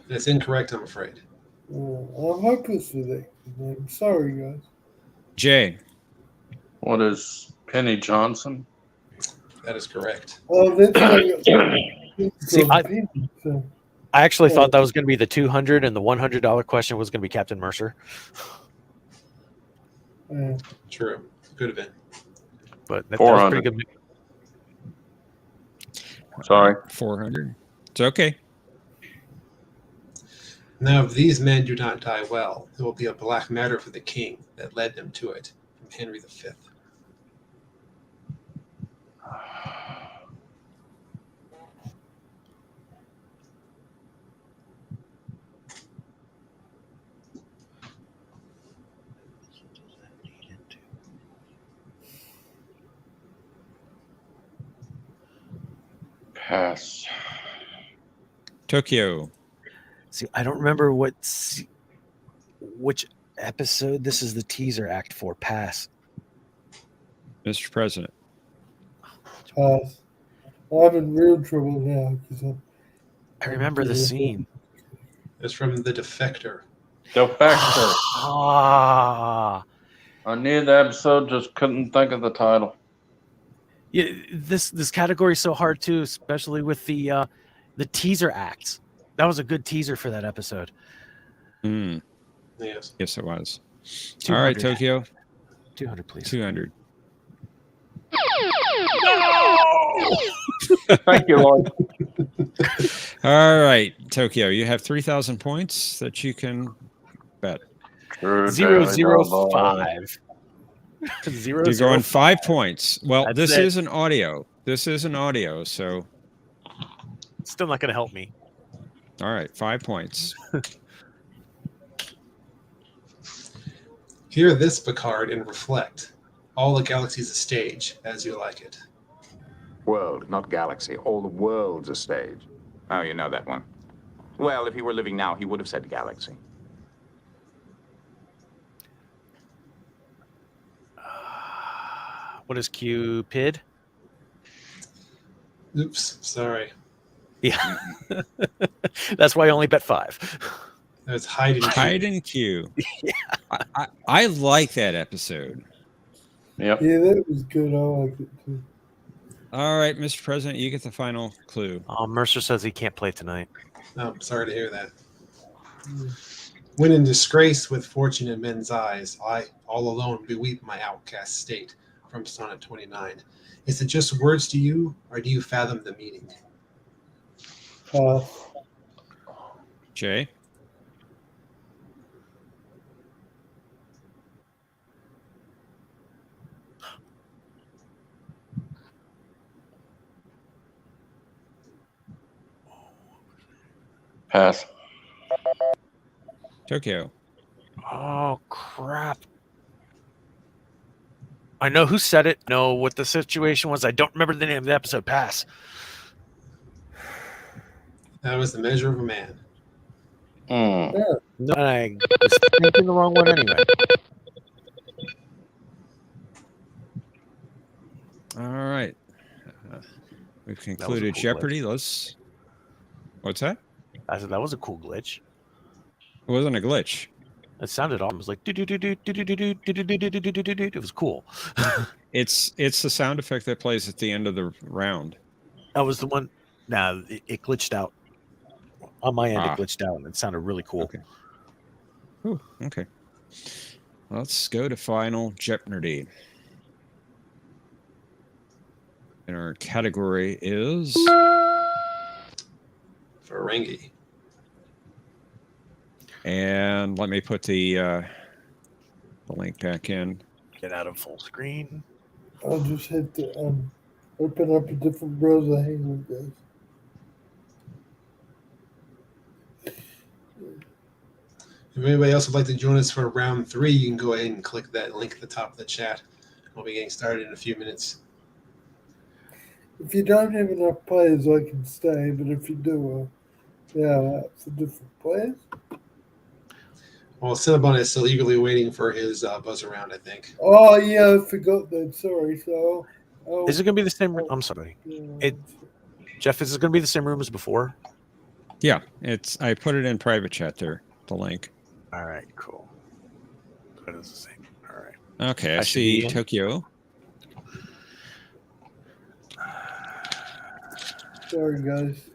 That's incorrect, I'm afraid. I'm hopeless with that. I'm sorry, guys. Jay. What is Penny Johnson? That is correct. Oh, that's See, I actually thought that was going to be the $200, and the $100 question was going to be Captain Mercer. True. Could have been. But that was pretty good. Sorry. 400. It's okay. Now, if these men do not die well, there will be a black matter for the king that led them to it. From Henry V. Pass. Tokyo. See, I don't remember which episode. This is the teaser act for. Pass. Mr. President. Pass. I'm in real trouble now because I remember the scene. It's from The Defector. Defector. Ah. I knew the episode, just couldn't think of the title. Yeah, this category is so hard too, especially with the teaser acts. That was a good teaser for that episode. Yes. Yes, it was. All right, Tokyo. 200, please. 200. No! Thank you, Lloyd. All right, Tokyo. You have 3,000 points that you can bet. 005. You're going 5 points. Well, That's this it. is an audio. This is an audio, so. Still not going to help me. All right, 5 points. Hear this, Picard, and reflect. All the galaxy's a stage, as you like it. World, not galaxy. All the world's a stage. Oh, you know that one. Well, if he were living now, he would have said galaxy. What is Cupid? Oops, sorry. Yeah. That's why I only bet 5. That's Hide and Q. Hide and Q. Yeah. I like that episode. Yep. Yeah, that was good. I like it too. All right, Mr. President, you get the final clue. Mercer says he can't play tonight. Oh, sorry to hear that. When in disgrace with fortune in men's eyes, I, all alone, beweep my outcast state. From Sonnet 29. Is it just words to you, or do you fathom the meaning? Jay? Pass. Tokyo. Oh, crap. I know who said it. Know what the situation was. I don't remember the name of the episode. Pass. That was The Measure of a Man. No, I was thinking the wrong one anyway. All right. We've concluded Jeopardy. Let's. What's that? I said that was a cool glitch. It wasn't a glitch. It sounded awesome. It was like it was cool. It's the sound effect that plays at the end of the round. That was the one. Nah, it glitched out. On my end, it glitched out, and it sounded really cool. Okay. Ooh, okay. Let's go to final Jeopardy. And our category is Ferengi. And let me put the link back in. Get out of full screen. I'll just hit the open up a different browser. Hang on, guys. If anybody else would like to join us for round 3, you can go ahead and click that link at the top of the chat. We'll be getting started in a few minutes. If you don't have enough players, I can stay. But if you do, for different players. Well, Cinnabon is still eagerly waiting for his buzz around, I think. Oh, yeah, I forgot that. Sorry. So, is it going to be the same room? I'm sorry. Jeff, is it going to be the same room as before? Yeah, I put it in private chat there, the link. All right, cool. That is the same. All right. Okay, I see Tokyo. Sorry, guys.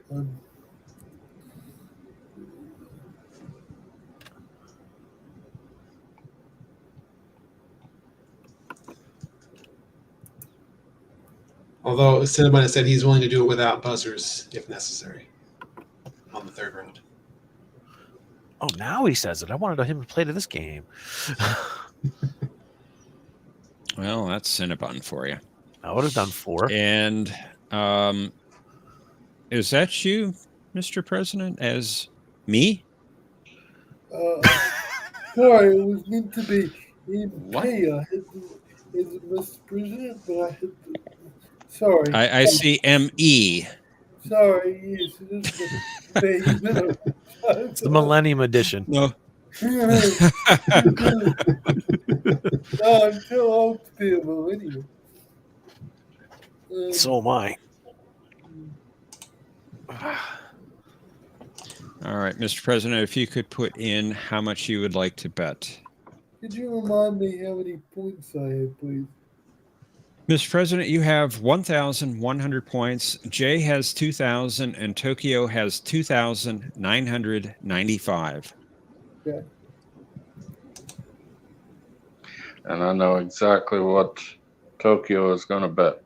Although Cinnabon said he's willing to do it without buzzers if necessary on the third round. Oh, now he says it. I wanted him to play to this game. Well, that's Cinnabon for you. I would have done 4. And is that you, Mr. President, as me? Sorry, it was meant to be in What? P. I had to, as Mr. President, but I had to. Sorry. I see M.E. Sorry, yes, it is the It's the Millennium Edition. No. No, I'm too old to be a millennial. So am I. All right, Mr. President, if you could put in how much you would like to bet. Could you remind me how many points I have, please? Mr. President, you have 1,100 points. Jay has 2,000, and Tokyo has 2,995. Okay. And I know exactly what Tokyo is going to bet.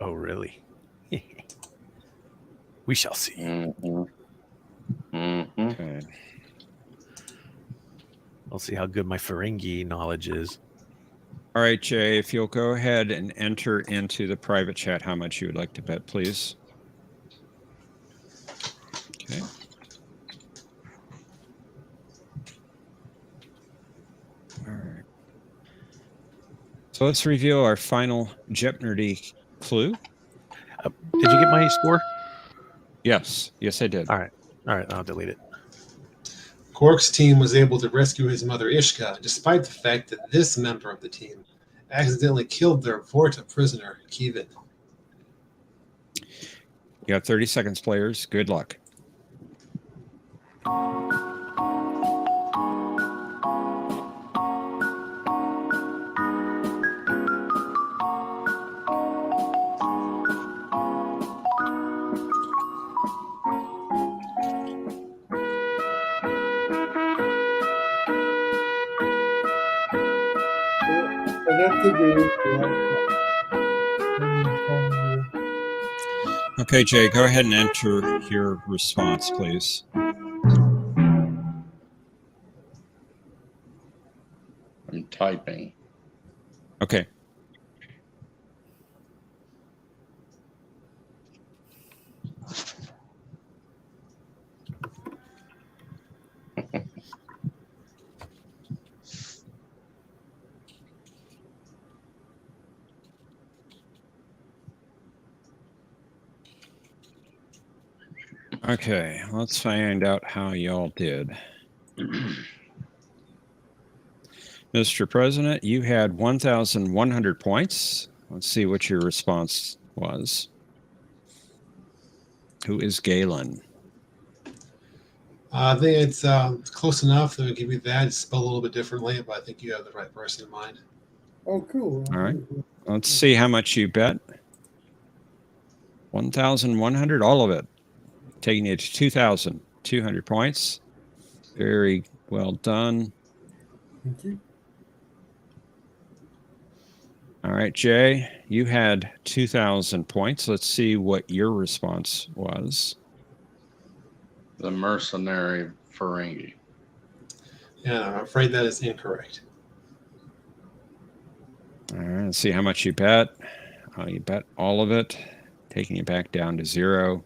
Oh, really? We shall see. Mm-hmm. Mm-hmm. Okay. We'll see how good my Ferengi knowledge is. All right, Jay, if you'll go ahead and enter into the private chat how much you would like to bet, please. Okay. All right. So let's reveal our final Jeopnerdy clue. Did you get my score? Yes. Yes, I did. All right. I'll delete it. Quark's team was able to rescue his mother Ishka, despite the fact that this member of the team accidentally killed their Vorta prisoner, Kevin. You have 30 seconds, players. Good luck. Okay, Jay, go ahead and enter your response, please. I'm typing. Okay. Okay, let's find out how y'all did. Mr. President, you had 1,100 points. Let's see what your response was. Who is Galen? I think it's close enough. They'll give you that. It's spelled a little bit differently, but I think you have the right person in mind. Oh, cool. All right. Let's see how much you bet. 1,100, all of it. Taking you to 2,200 points. Very well done. Thank you. All right, Jay, you had 2,000 points. Let's see what your response was. The mercenary Ferengi. Yeah, I'm afraid that is incorrect. All right, let's see how much you bet. Oh, you bet all of it, taking you back down to 0.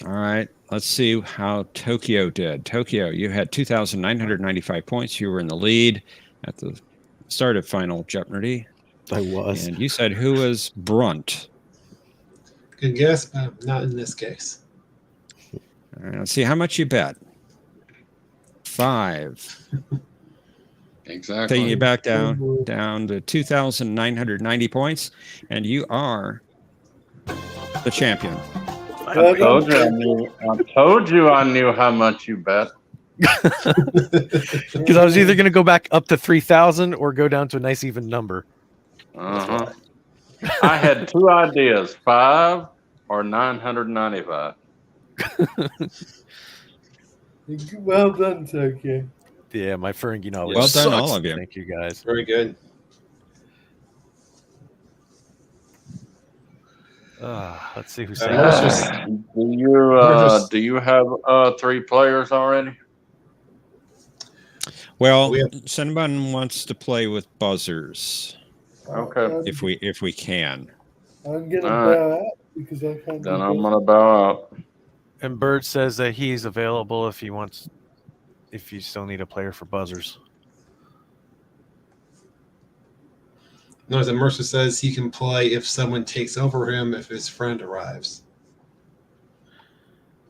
All right, let's see how Tokyo did. Tokyo, you had 2,995 points. You were in the lead at the start of Final Jeopardy. I was. And you said who was Brunt? Good guess, but not in this case. All right, let's see how much you bet. 5. Exactly. Taking you back down to 2,990 points, and you are the champion. I told you I knew how much you bet. Because I was either going to go back up to 3,000 or go down to a nice even number. Uh-huh. I had 2 ideas, 5 or 995. Well done, Tokyo. Yeah, my Ferengi knowledge. Well done, sucks. all of you. Thank you, guys. Very good. Let's see who's Uh, saying. Mercer's- Do you have 3 players already? Well, We have- Cinnabon wants to play with buzzers Okay. if we can. I'm gonna All right. bow out because I can't Then do I'm that. gonna bow out. And Bird says that he's available if he wants. If you still need a player for buzzers. Notice that Mercer says he can play if someone takes over him if his friend arrives.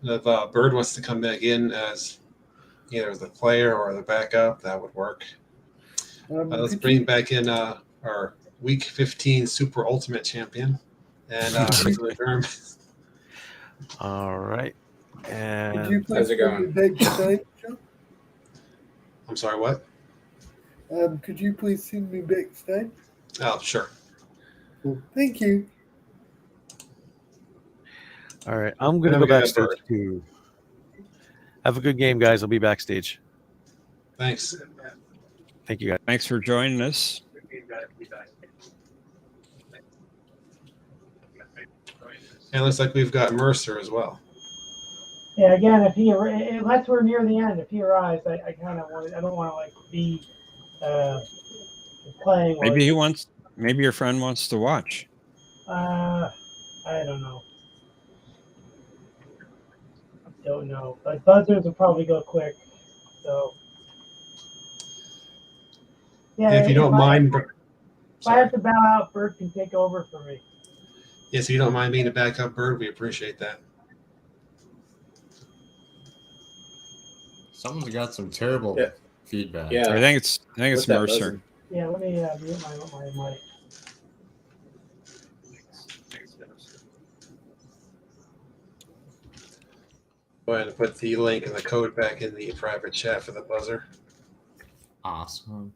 And if Bird wants to come back in as either as the player or the backup, that would work. Let's bring back in our Week 15 Super Ultimate Champion and regular term. All right. And Could you please send me backstage, John? I'm sorry, what? Could you please send me backstage? Oh, sure. Cool. Thank you. all right, I'm gonna And go we got backstage Bird. too. Have a good game, guys. I'll be backstage. Thanks. Thank you, guys. Thanks for joining us. And it looks like we've got Mercer as well. Yeah, again, unless we're near the end, if he arrives, I kind of want. I don't want to like be playing. Maybe your friend wants to watch. I don't know. Don't know. But buzzers will probably go quick. So. Yeah. And if you don't mind, if I have to bow out, Bert can take over for me. Yes, if you don't mind being a backup, Bird, we appreciate that. Someone's got some terrible feedback. I think it's Mercer. buzzing? Yeah, let me mute my mic. Go ahead and put the link and the code back in the private chat for the buzzer. Awesome.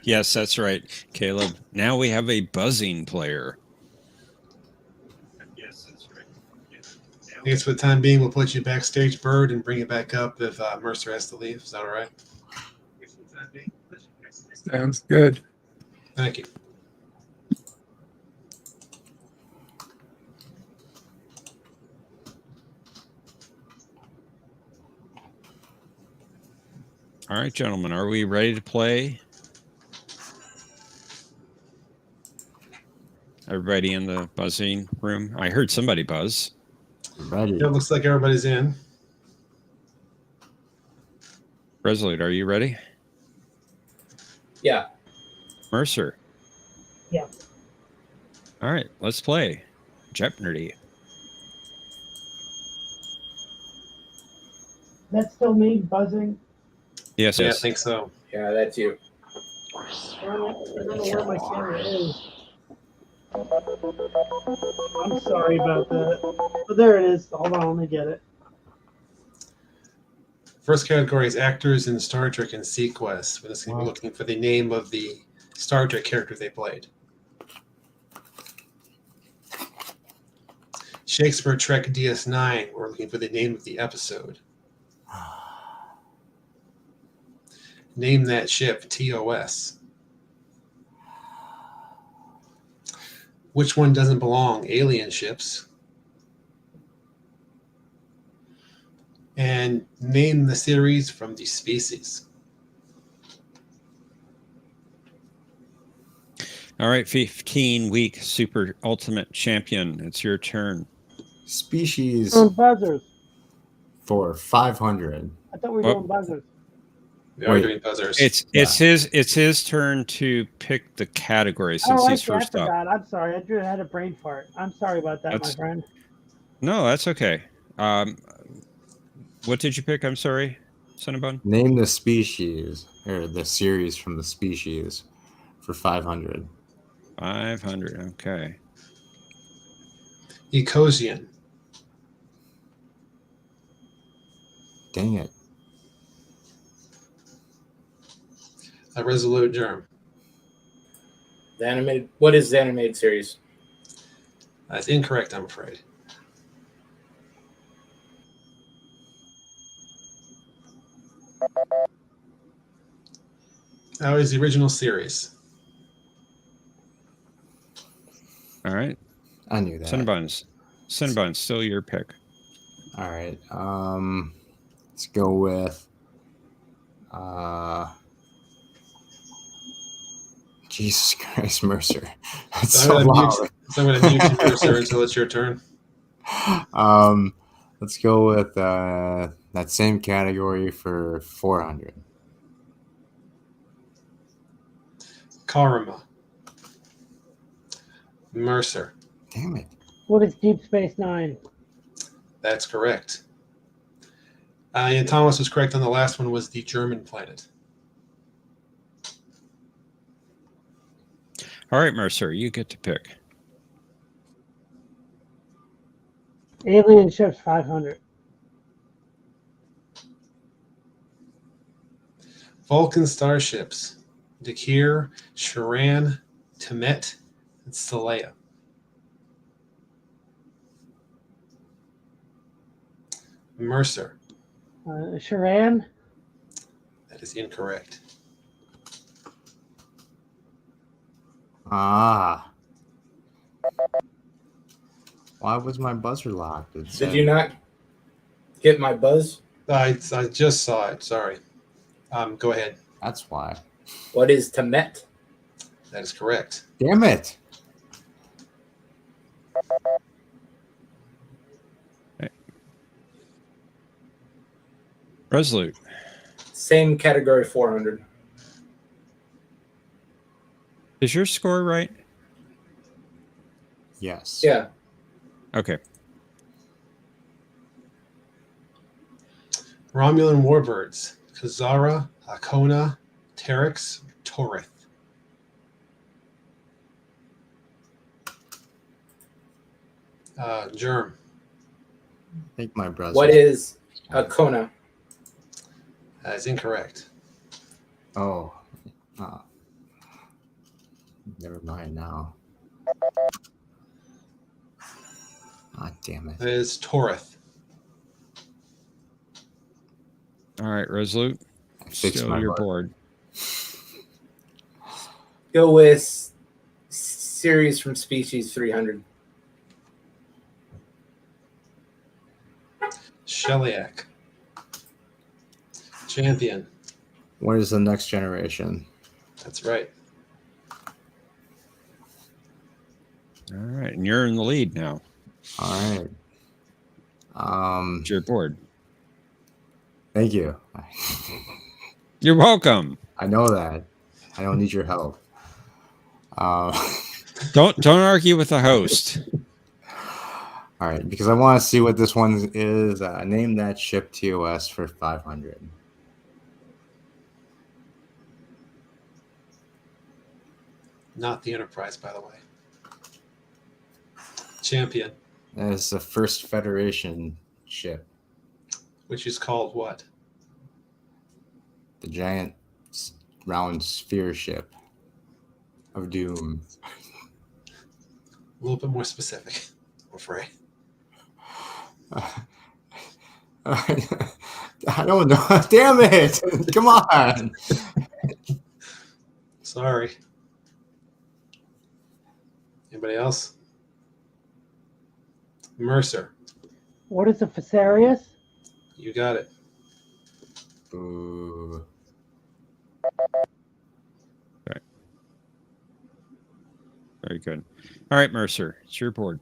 Yes, that's right, Caleb. Now we have a buzzing player. Yes, that's right. I guess for the time being, we'll put you backstage, Bird, and bring it back up if Mercer has to leave. Is that all right? Sounds good. Thank you. All right, gentlemen, are we ready to play? Everybody in the buzzing room? I heard somebody buzz. Ready. It looks like everybody's in. Resolute, are you ready? Yeah. Mercer? Yeah. All right, let's play. Jeopnerdy. That's still me buzzing. Yes, Yeah, yes. I think so. Yeah, that's you. I don't know where my camera is. I'm sorry about that. But there it is. Hold on, let me get it. First category is actors in Star Trek and Sequest. We're just going to be looking for the name of the Star Trek character they played. Shakespeare Trek DS9. We're looking for the name of the episode. Name that ship TOS. Which one doesn't belong? Alien ships. And name the series from the species. All right, 15-week Super Ultimate Champion. It's your turn. Species Buzzers. for 500. I thought we were doing buzzers. We are doing buzzers. It's his turn to pick the category since he's first I up. forgot. I'm sorry. I had a brain fart. I'm sorry about that, my friend. No, that's okay. What did you pick? I'm sorry, Cinnabon? Name the species or the series from the species for 500. 500. Okay. Ecosian. Dang it. A resolute germ. The animated. What is the animated series? That's incorrect, I'm afraid. That was the original series. All right. I knew that. Cinnabons, still your pick. All right. Let's go with Jesus Christ, Mercer. That's so loud. So I'm going to mute you, Mercer, until it's your turn. Let's go with that same category for 400. Karma. Mercer. Damn it. What is Deep Space Nine? That's correct. And Thomas was correct on the last one, was the German planet. All right, Mercer, you get to pick. Alien Ships 500. Vulcan starships. Dakir, Sharan, Temet, and Saleya. Mercer. Sharan? That is incorrect. Ah. Why was my buzzer locked? Did you not get my buzz? I just saw it. Sorry. Go ahead. That's why. What is Temet? That is correct. Damn it. Okay. Resolute. Same category, 400. Is your score right? Yes. Yeah. Okay. Romulan warbirds. Kazara, Akona, Terex, Torith. Germ. I think my brother. What is Akona? That is incorrect. Oh. Never mind now. Ah, damn it. That is Torith. All right, Resolute. Still your board. Go with series from Species 300. Sheliak. Champion. What is the next generation? That's right. All right, and you're in the lead now. All right. It's your board. Thank you. You're welcome. I know that. I don't need your help. Don't argue with the host. All right, because I want to see what this one is. Name that ship TOS for 500. Not the Enterprise, by the way. Champion. That is the first Federation ship. Which is called what? The giant round sphere ship of doom. A little bit more specific, I'm afraid. I don't know. Damn it. Come on. Sorry. Anybody else? Mercer. What is a Fesarius? You got it. Ooh. Okay. Very good. All right, Mercer, it's your board.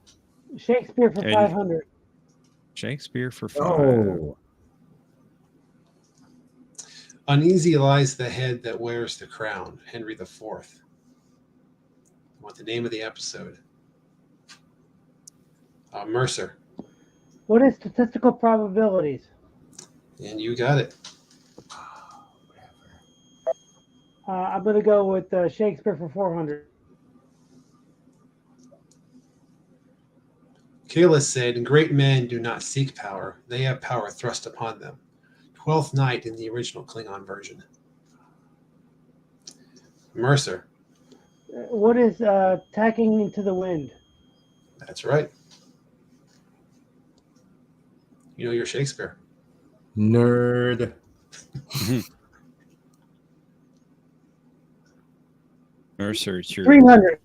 Shakespeare for 500. Shakespeare for 5. Oh. Uneasy lies the head that wears the crown, Henry IV. I want the name of the episode. Mercer. What is statistical probabilities? And you got it. I'm going to go with Shakespeare for 400. Kalis said, great men do not seek power. They have power thrust upon them. 12th Night in the original Klingon version. Mercer. What is tacking into the wind? That's right. You know your Shakespeare. Nerd. Mercer, it's your 300.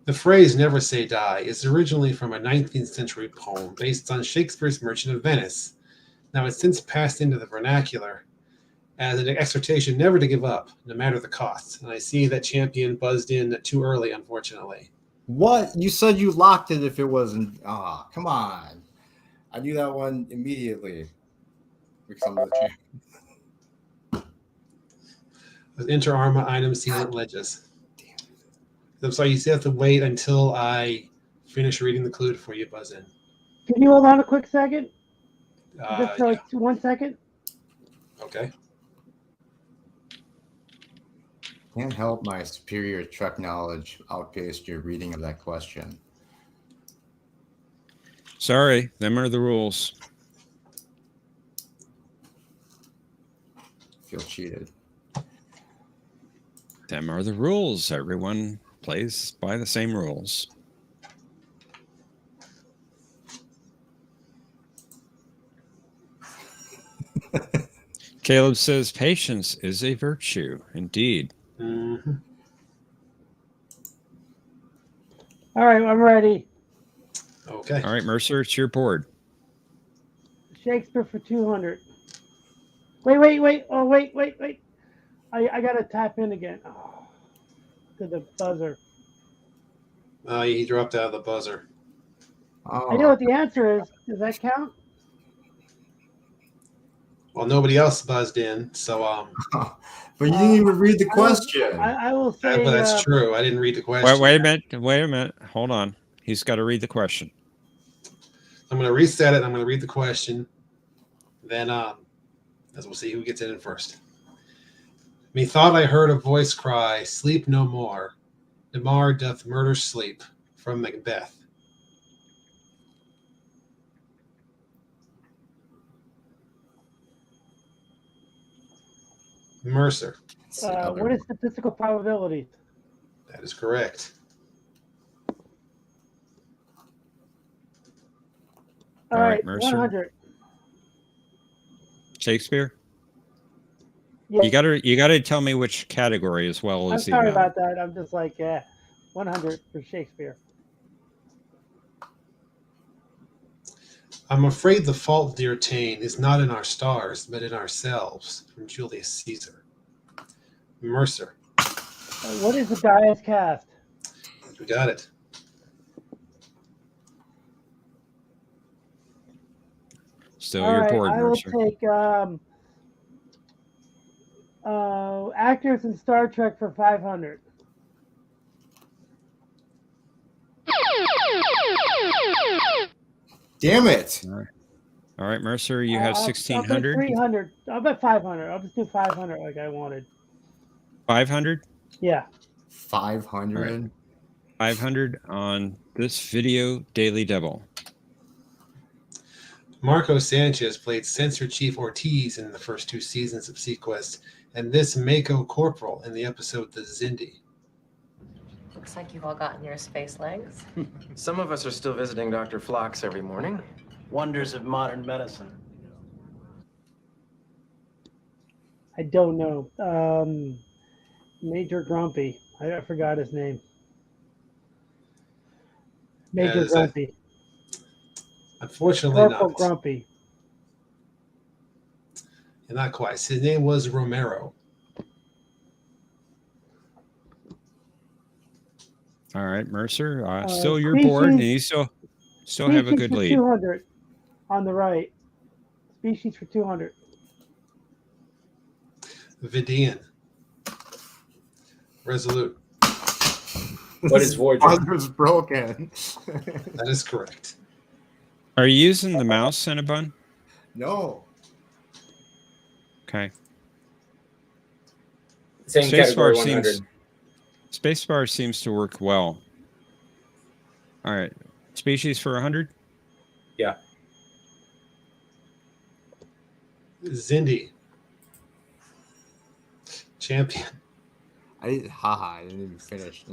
The phrase "never say die" is originally from a 19th century poem based on Shakespeare's Merchant of Venice. Now, it's since passed into the vernacular as an exhortation never to give up, no matter the cost. And I see that Champion buzzed in too early, unfortunately. What? You said you locked it if it wasn't. Ah, come on. I knew that one immediately. Because I'm the champ. With Inter Arma item sealant ledges. I'm sorry, you still have to wait until I finish reading the clue before you buzz in. Can you hold on a quick second? Just for like 1 second? Okay. Can't help my superior truck knowledge outpaced your reading of that question. Sorry, them are the rules. Feel cheated. Them are the rules. Everyone plays by the same rules. Caleb says patience is a virtue. Indeed. Mm-hmm. All right, I'm ready. Okay. All right, Mercer, it's your board. Shakespeare for 200. Wait. Oh, wait. I got to tap in again. Oh, to the buzzer. He dropped out of the buzzer. Oh. I know what the answer is. Does that count? Well, nobody else buzzed in, so But you didn't even read the question. I will say. But that's true. I didn't read the question. Wait a minute. Hold on. He's got to read the question. I'm going to reset it. I'm going to read the question. Then, as we'll see who gets it in first. Methought I heard a voice cry, "Sleep no more. Damar doth murder sleep," from Macbeth. Mercer. What is statistical probability? That is correct. All right, Mercer. 100. Shakespeare? Yeah. You gotta tell me which category as well I'm as the sorry amount. about that. I'm just like 100 for Shakespeare. I'm afraid the fault, dear Tane, is not in our stars, but in ourselves, from Julius Caesar. Mercer. What is the Gaius cast? You got it. Still All your right, board, I will Mercer. take actors in Star Trek for 500. Damn it. All right, Mercer, you have 1,600. 300. I'll bet 500. I'll just do 500 like I wanted. 500? Yeah. 500? Right. 500 on this video Daily Devil. Marco Sanchez played Censor Chief Ortiz in the first 2 seasons of Sequest, and this Mako Corporal in the episode The Zindi. Looks like you've all gotten your space legs. Some of us are still visiting Dr. Phlox every morning. Wonders of modern medicine. I don't know. Major Grumpy. I forgot his name. Major Grumpy. Unfortunately Corporal not. Grumpy. And not quite. His name was Romero. All right, Mercer, still your board, and you still have a good lead. 200 on the right. Species for 200. Vidian. Resolute. What is Voyager? Buzz broken. That is correct. Are you using the mouse, Cinnabon? No. Okay. Same category 100. Spacebar seems to work well. All right. Species for 100? Yeah. Zindi. Champion. I didn't even finish.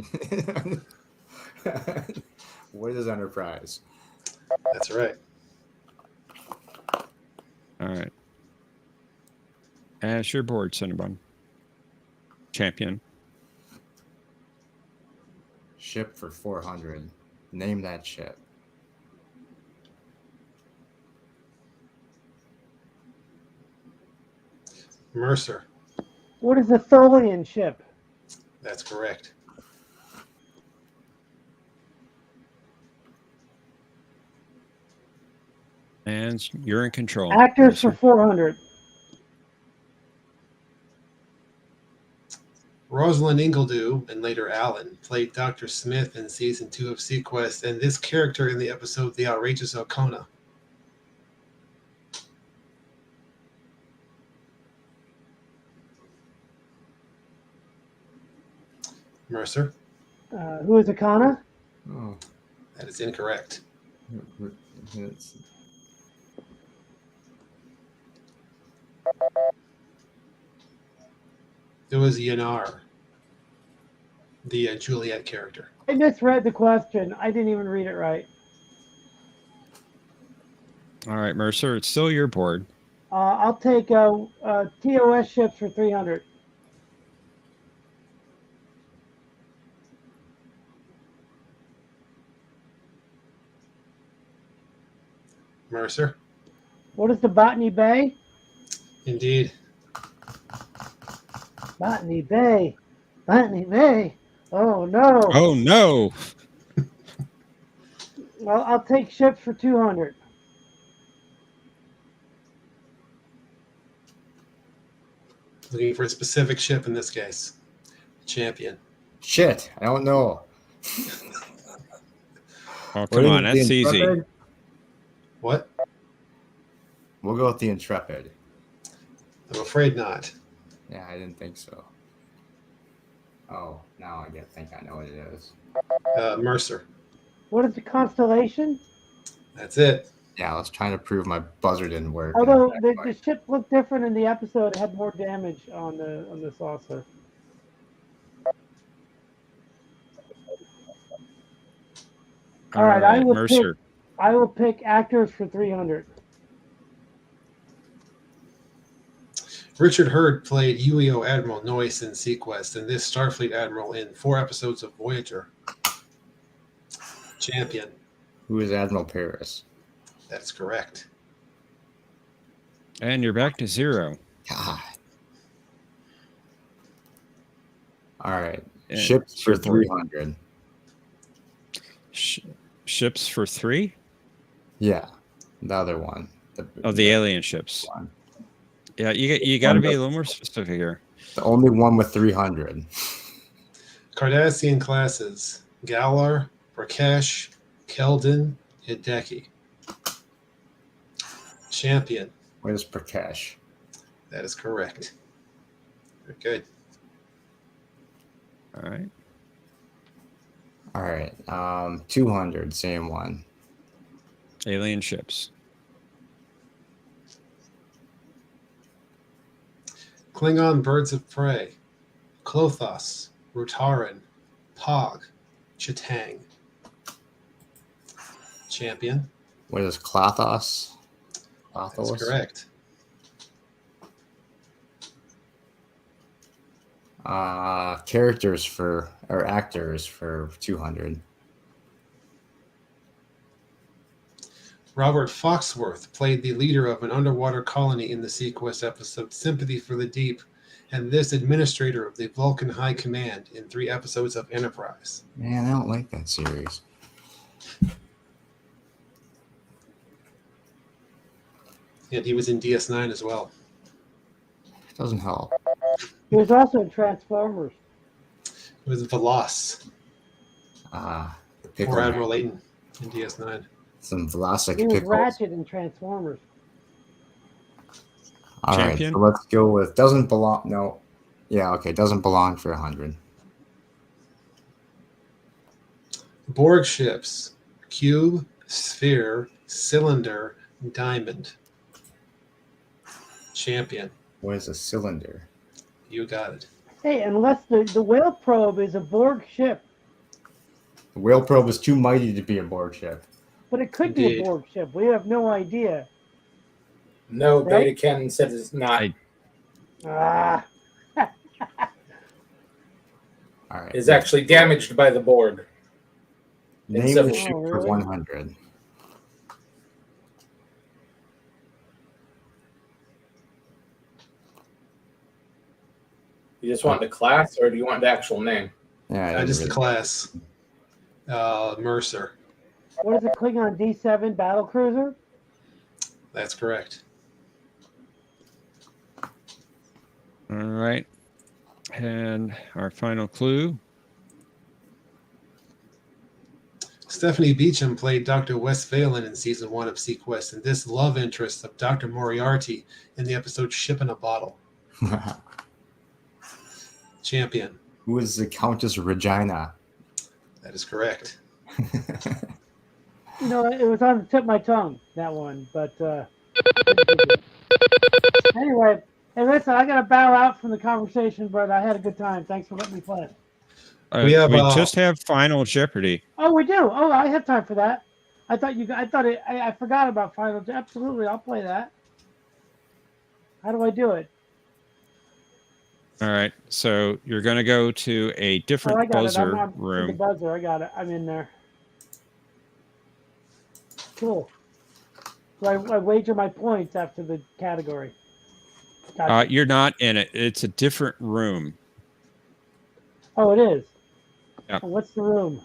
What is Enterprise? That's right. All right. As your board, Cinnabon. Champion. Ship for 400. Name that ship. Mercer. What is a Tholian ship? That's correct. And you're in control. Actors for Mercer. 400. Rosalind Ingledew, and later Alan, played Dr. Smith in Season 2 of Sequest, and this character in the episode The Outrageous Okona. Mercer. Who is Akana? Oh. That is incorrect. It was Yanar, the Juliet character. I misread the question. I didn't even read it right. All right, Mercer, it's still your board. I'll take TOS ships for 300. Mercer. What is the Botany Bay? Indeed. Botany Bay. Botany Bay. Oh, no. Oh, no. Well, I'll take ships for 200. Looking for a specific ship in this case. Champion. Shit, I don't know. Oh, come on, that's easy. What? We'll go with the Intrepid. I'm afraid not. Yeah, I didn't think so. Oh, now I think I know what it is. Mercer. What is the Constellation? That's it. Yeah, I was trying to prove my buzzer didn't work. Although the ship looked different in the episode, it had more damage on the saucer. All right, Mercer. I will pick actors for 300. Richard Hurd played UEO Admiral Noyce in Sequest, and this Starfleet Admiral in 4 episodes of Voyager. Champion. Who is Admiral Paris? That's correct. And you're back to 0. God. All right. And ships for 300. Ships for 3? Yeah. The other one. The alien ships. One. Yeah, you got to be a little more specific here. The only one with 300. Cardassian classes. Galar, Rakesh, Keldon, Hideki. Champion. Where's Prakash? That is correct. Very good. All right. All right. 200, same one. Alien ships. Klingon birds of prey. Klothos, Rutaran, Pog, Chitang. Champion. What is Klothos? That's correct. Actors for 200. Robert Foxworth played the leader of an underwater colony in the Sequest episode Sympathy for the Deep, and this administrator of the Vulcan High Command in 3 episodes of Enterprise. Man, I don't like that series. And he was in DS9 as well. Doesn't help. He was also in Transformers. It was Veloz. The Or Admiral Layton in DS9. Some Velocic He was pickles. Ratchet in Transformers. All right, so let's go with doesn't belong. No, yeah, okay, doesn't belong for 100. Borg ships. Cube, Sphere, Cylinder, Diamond. Champion. What is a cylinder? You got it. Hey, unless the whale probe is a Borg ship, The whale probe is too mighty to be a Borg ship. but it could be a Indeed. Borg ship. We have no idea. No, Right? Beta Ken said it's not. Ah. All right. Is actually damaged by the Borg. Name the ship for 100. You just want the class, or do you want the actual name? Yeah, just the class. Mercer. What is a Klingon D7 battle cruiser? That's correct. All right. And our final clue. Stephanie Beecham played Dr. Westphalen in season 1 of Sequest, and this love interest of Dr. Moriarty in the episode Ship in a Bottle. Champion. Who is the Countess Regina? That is correct. You know, it was on the tip of my tongue, that one. But anyway, hey, listen, I got to bow out from the conversation, but I had a good time. Thanks for letting me play. We just have Final Jeopardy. Oh, we do. Oh, I have time for that. I forgot about Final. Absolutely, I'll play that. How do I do it? All right. So you're going to go to a different buzzer room. The buzzer, I got it. I'm in there. Cool. So I wager my points after the category. Gotcha. You're not in it. It's a different room. Oh, it is. Yeah. Well, what's the room?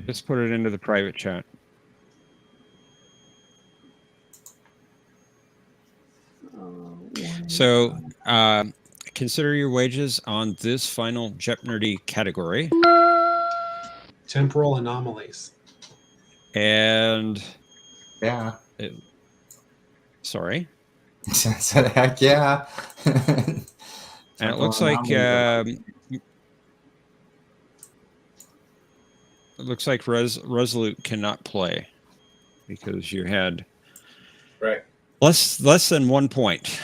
Just put it into the private chat. So consider your wages on this final Jeopnerdy category. Temporal anomalies. And yeah. Sorry. Said heck yeah. And it looks like Resolute cannot play because you had less than 1 point.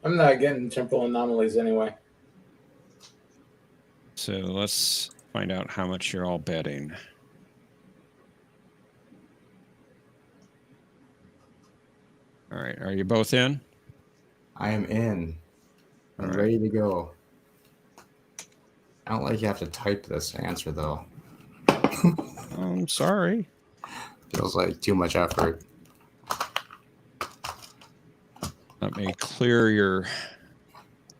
I'm not getting temporal anomalies anyway. So let's find out how much you're all betting. All right, are you both in? I am in. I'm ready to go. I don't like you have to type this answer though. I'm sorry. Feels like too much effort. Let me clear your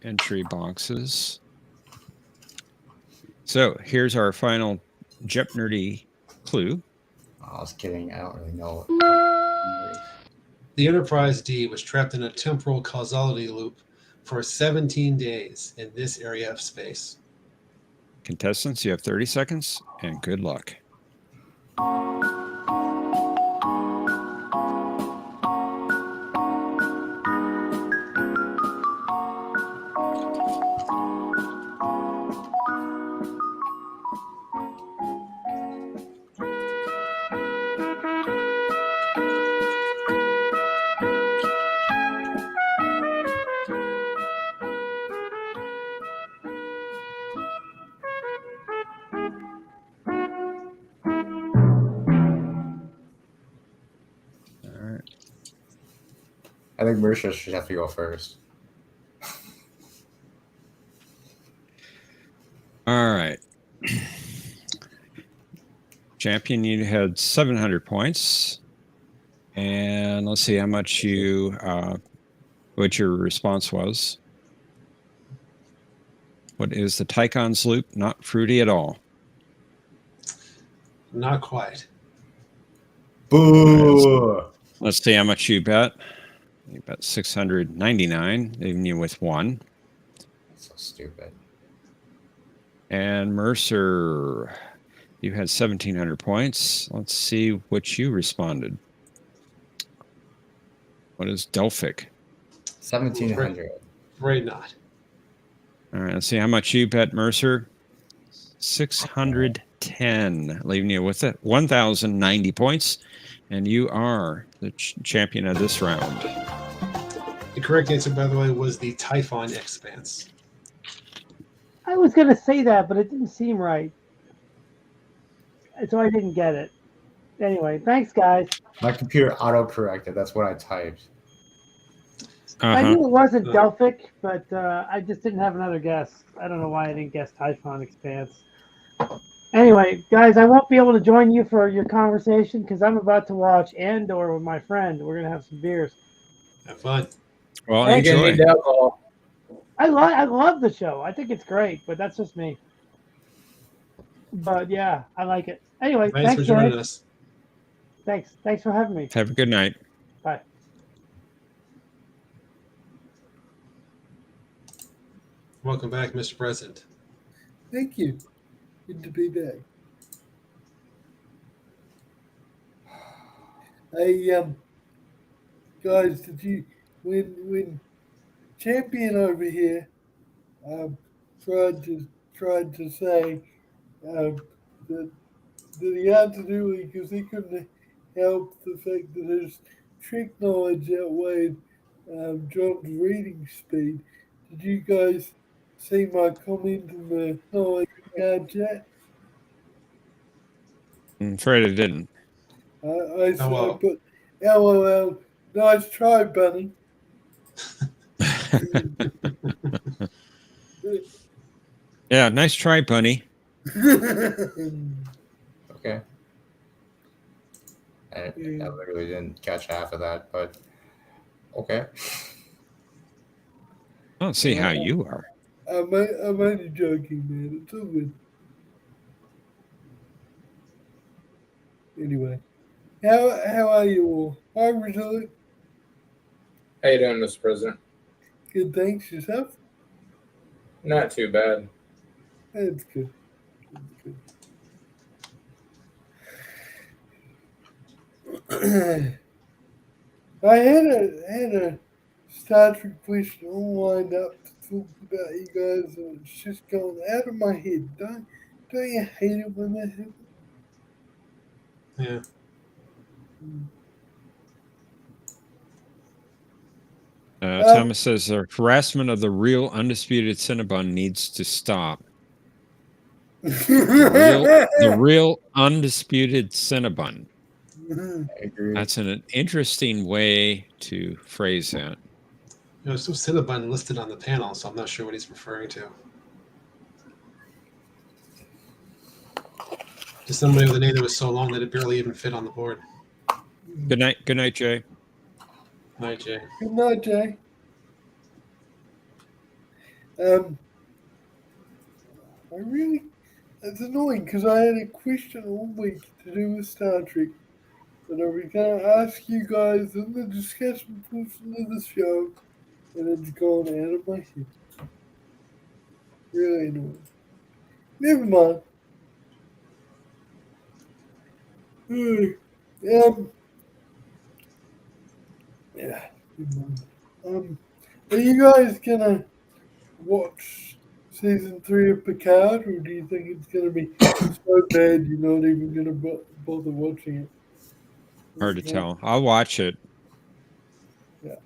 entry boxes. So here's our final Jeopnerdy clue. I was kidding. I don't really know. The Enterprise D was trapped in a temporal causality loop for 17 days in this area of space. Contestants, you have 30 seconds and good luck. I think Mercer should have to go first. All right. Champion, you had 700 points. And let's see how much what your response was. What is the Tychon's loop? Not fruity at all. Not quite. Boo! Let's see how much you bet. You bet 699, leaving you with 1. So stupid. And Mercer, you had 1,700 points. Let's see what you responded. What is Delphic? 1,700. Afraid not. All right, let's see how much you bet, Mercer. 610, leaving you with 1,090 points. And you are the champion of this round. The correct answer, by the way, was the Typhon Expanse. I was gonna say that, but it didn't seem right, so I didn't get it. Anyway, thanks, guys. My computer auto-corrected. That's what I typed. I knew it wasn't Delphic, but I just didn't have another guess. I don't know why I didn't guess Typhon Expanse. Anyway, guys, I won't be able to join you for your conversation because I'm about to watch Andor with my friend. We're gonna have some beers. Have fun. Well, You're gonna enjoy. need the alcohol. I love the show. I think it's great, but that's just me. But yeah, I like it. Anyway, Thanks for joining guys. us. Thanks for having me. Have a good night. Bye. Welcome back, Mr. President. Thank you. Good to be back. Hey, guys, did you when Champion over here tried to say that he had to do it because he couldn't help the fact that his trick knowledge outweighed John's reading speed. Did you guys see my comment in the knowledge chat? I'm afraid I didn't. I put LOL. Nice try, Bunny. Yeah, nice try, Bunny. Okay. I literally didn't catch half of that, but okay. I don't see how you are. I'm only joking, man. It's all good. Anyway, how are you all? Hi, Resort. How you doing, Mr. President? Good, thanks. Yourself? Not too bad. That's good. I had a Star Trek question all lined up to talk about you guys, and it's just going out of my head. Don't you hate it when that happens? Yeah. Thomas says the harassment of the real undisputed Cinnabon needs to stop. The real undisputed Cinnabon. I agree. That's an interesting way to phrase that. There's no Cinnabon listed on the panel, so I'm not sure what he's referring to. Just somebody with a name that was so long that it barely even fit on the board. Good night. Good night, Jay. Night, Jay. Good night, Jay. It's annoying because I had a question all week to do with Star Trek that I was going to ask you guys in the discussion portion of the show, and it's gone out of my head. Really annoying. Never mind. Yeah. Are you guys gonna watch season 3 of Picard, or do you think it's gonna be so bad you're not even gonna bother watching it? Hard to tell. I'll watch it. Yeah.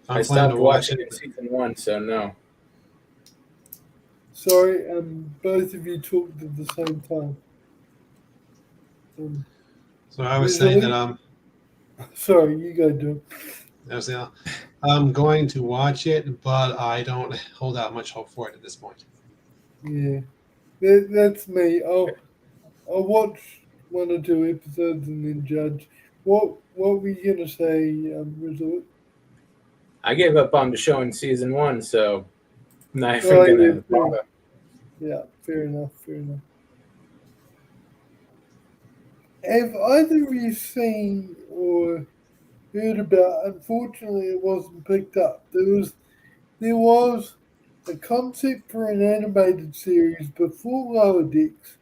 I stopped watching in season 1, so no. Sorry, both of you talked at the same time. So I was saying that sorry, you go, Joe. I'm going to watch it, but I don't hold out much hope for it at this point. Yeah, that's me. I'll watch 1 or 2 episodes and then judge. What were you gonna say, Resort? I gave up on the show in season 1, so I'm not even gonna bother. Yeah, fair enough. Have either of you seen or heard about? Unfortunately, it wasn't picked up. There was a concept for an animated series before Lower Decks,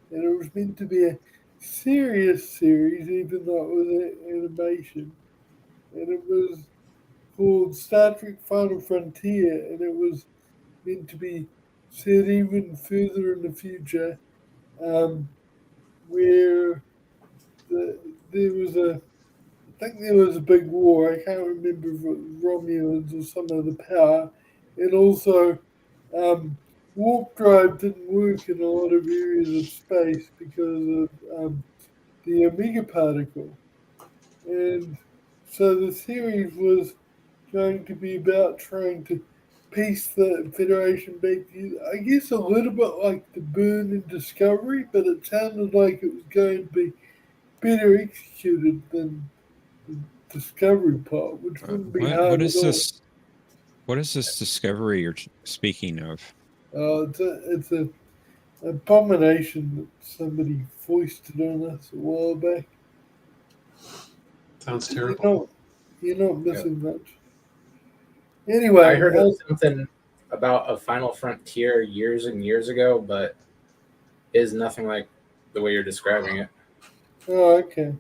and it was meant to be a serious series, even though it was an animation. And it was called Star Trek Final Frontier, and it was meant to be set even further in the future, where there was a think there was a big war. I can't remember if it was Romulans or some other power. And also, warp drive didn't work in a lot of areas of space because of the Omega particle. And so the series was going to be about trying to piece the Federation back together. I guess a little bit like the Burn in Discovery, but it sounded like it was going to be better executed than the Discovery part, which wouldn't be hard What at is all. this? What is this discovery you're speaking of? It's an abomination that somebody foisted on us a while back. Sounds terrible. You're not missing much. Anyway, I heard of something about a Final Frontier years and years ago, but it is nothing like the way you're describing it. Oh, okay.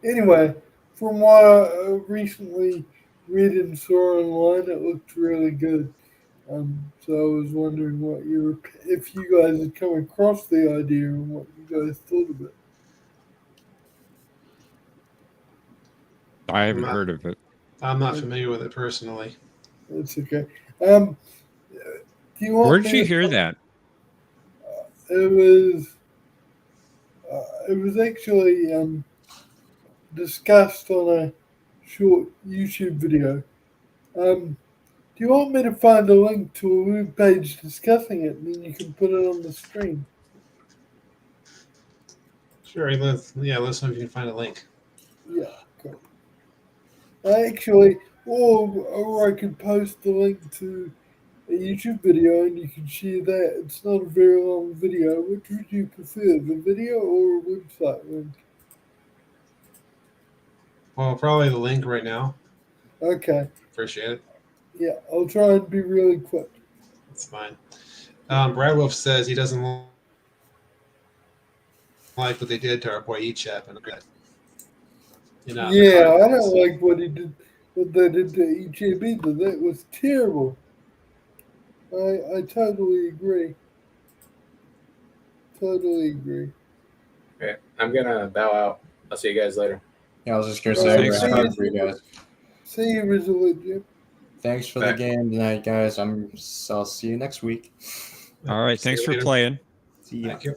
Anyway, from what I recently read and saw online, it looked really good. So I was wondering if you guys had come across the idea and what you guys thought of it. I haven't heard of it. I'm not familiar with it personally. That's okay. Do you want Where me did you to- hear that? It was actually discussed on a short YouTube video. Do you want me to find a link to a web page discussing it, and then you can put it on the screen? Sure, let's know if you can find a link. Yeah, cool. Actually, or I could post the link to a YouTube video and you can share that. It's not a very long video. Which would you prefer, the video or a website link? Well, probably the link right now. Okay. Appreciate it. Yeah, I'll try and be really quick. That's fine. Brad Wolf says he doesn't like what they did to our boy Echep. And Yeah, I don't like what they did to EJB either. That was terrible. I totally agree. Totally agree. Okay, I'm gonna bow out. I'll see you guys later. Yeah, I was just gonna say, Thanks. we're out for you guys. See you, Resolute Jim. Thanks for the game tonight, guys. I'll see you next week. All right, thanks for later. playing. See ya. Thank you.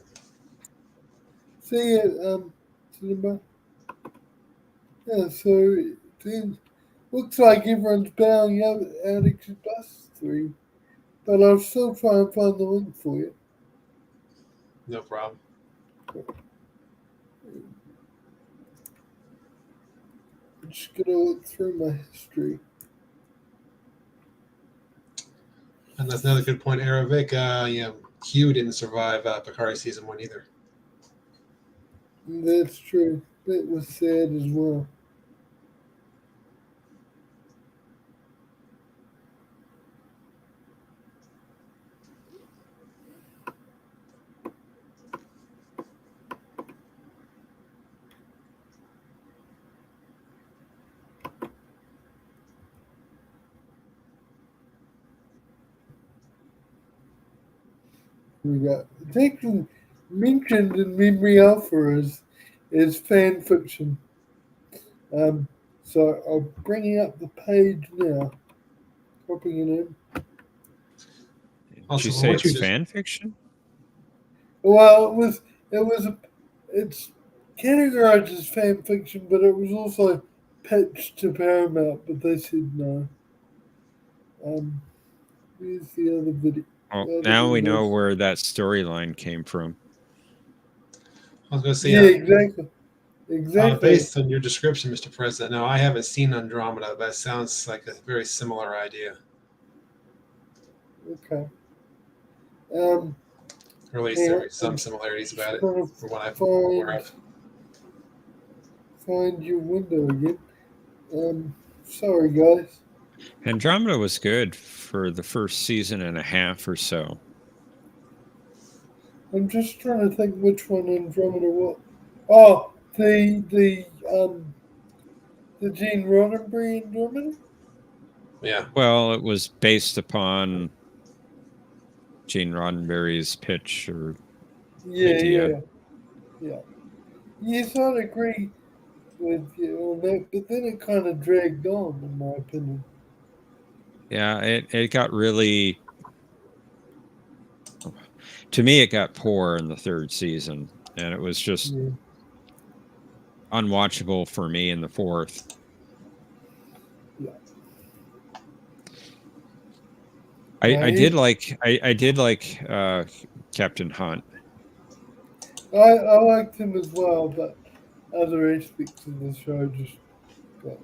See you, Cinema. Yeah, so then looks like everyone's bowing out at Exit Bus 3. But I'll still try and find the link for you. No problem. I'm just gonna look through my history. And that's another good point, Aerovic. Hugh didn't survive Picard season 1 either. That's true. That was sad as well. We got it's actually mentioned in Memory Alpha as fan fiction. So I'm bringing up the page now, copying it in. Did you say it's fan fiction? Well, it's categorized as fan fiction, but it was also pitched to Paramount, but they said no. Here's the other video. Well, now we know where that storyline came from. I was going to say, yeah, exactly. Based on your description, Mr. President. Now, I haven't seen Andromeda, but that sounds like a very similar idea. Okay. Or at least there are some similarities about it from what I've aware of. Find your window again. Sorry, guys. Andromeda was good for the first season and a half or so. I'm just trying to think which one Andromeda was. Oh, the Gene Roddenberry Andromeda? Yeah. Well, it was based upon Gene Roddenberry's pitch or idea. Yeah. Yes, I'd agree with you on that, but then it kind of dragged on, in my opinion. Yeah, it got really. To me, it got poor in the third season, and it was just unwatchable for me in the fourth. Yeah. I did like Captain Hunt. I liked him as well, but other aspects of the show just got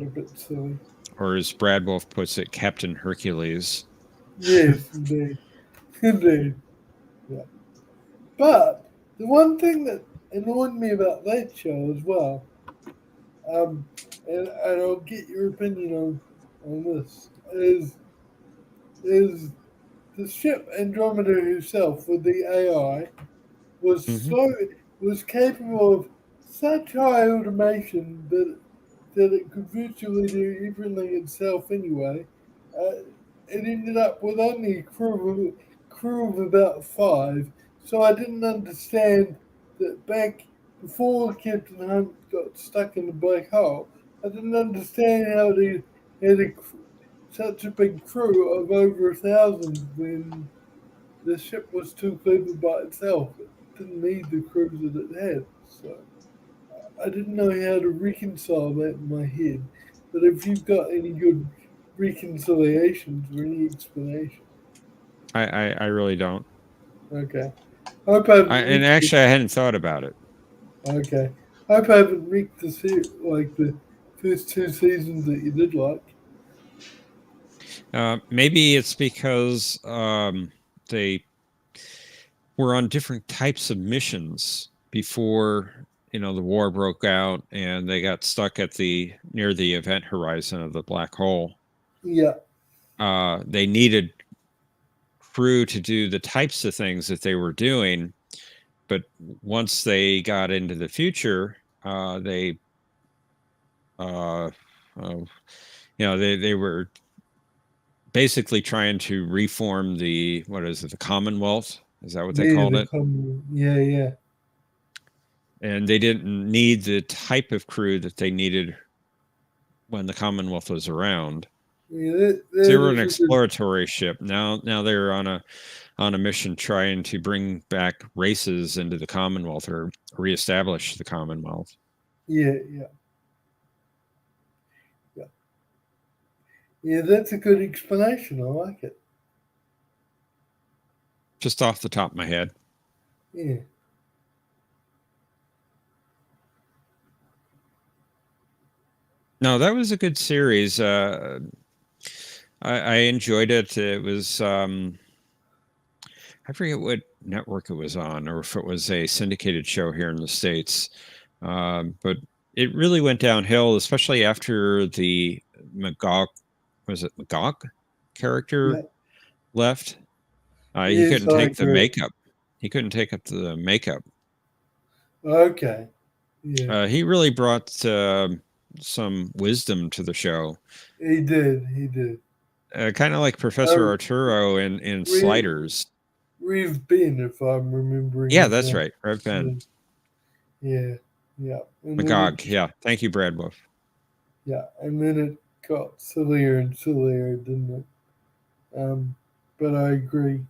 a bit silly. Or as Brad Wolf puts it, Captain Hercules. Yes, indeed. Indeed. Yeah. But the one thing that annoyed me about that show as well, and I'll get your opinion on this, is the ship Andromeda herself with the AI was capable of such high automation that it could virtually do everything itself anyway. It ended up with only a crew of about 5. So I didn't understand that back before Captain Hunt got stuck in the black hole. I didn't understand how they had such a big crew of over 1,000 when the ship was too clever by itself. It didn't need the crew that it had. So I didn't know how to reconcile that in my head. But if you've got any good reconciliations or any explanation. I really don't. Okay. Hope I haven't And actually, I hadn't thought about it. Okay. Hope I haven't reeked the the first 2 seasons that you did like. Maybe it's because they were on different types of missions before the war broke out, and they got stuck at near the event horizon of the black hole. Yeah. They needed crew to do the types of things that they were doing, but once they got into the future, they were basically trying to reform the Commonwealth. Is that what they called it? Yeah. And they didn't need the type of crew that they needed when the Commonwealth was around. Yeah, they were an exploratory ship. Now they're on a mission trying to bring back races into the Commonwealth or reestablish the Commonwealth. Yeah. Yeah, that's a good explanation. I like it. Just off the top of my head. Yeah. No, that was a good series. I enjoyed it. It was I forget what network it was on, or if it was a syndicated show here in the States. But it really went downhill, especially after the Magog character left. He couldn't take the makeup. He couldn't take up the makeup. Okay. Yeah. He really brought some wisdom to the show. He did. Kind of like Professor Arturo in Sliders. Reeve Ben, if I'm remembering. Yeah, that's right. Rev Ben. Yeah. Magog. Yeah. Thank you, Brad Wolf. Yeah, and then it got sillier and sillier, didn't it? But I agree.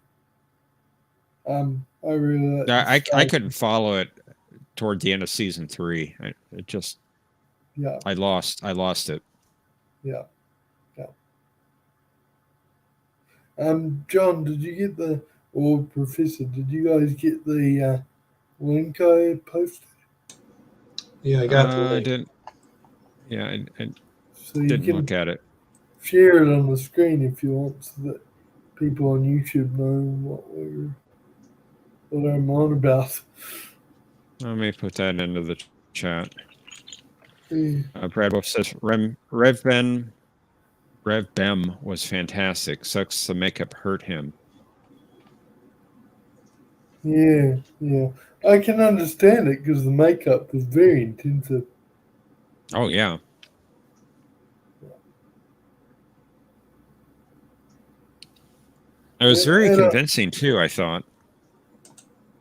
I really like I couldn't follow it toward the end of season 3. It just I lost it. Yeah. John, did you get or Professor, did you guys get the link I posted? Yeah, I got the link. I didn't. Yeah, I So you didn't can look at it. share it on the screen if you want, so that people on YouTube know what I'm on about. Let me put that into the chat. Yeah. Brad Wolf says Rev Bem was fantastic. Sucks the makeup hurt him. Yeah. I can understand it because the makeup was very intensive. Oh yeah. It was very convincing too, I thought.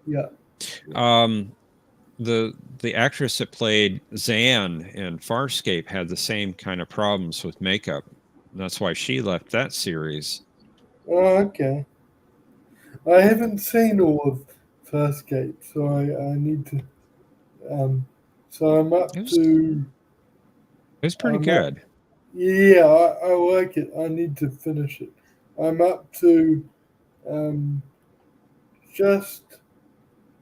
Yeah. the actress that played Zan in Farscape had the same kind of problems with makeup. That's why she left that series. Oh, okay. I haven't seen all of Farscape, so I need to. So I'm up to. It's pretty good. Yeah, I like it. I need to finish it. I'm up to just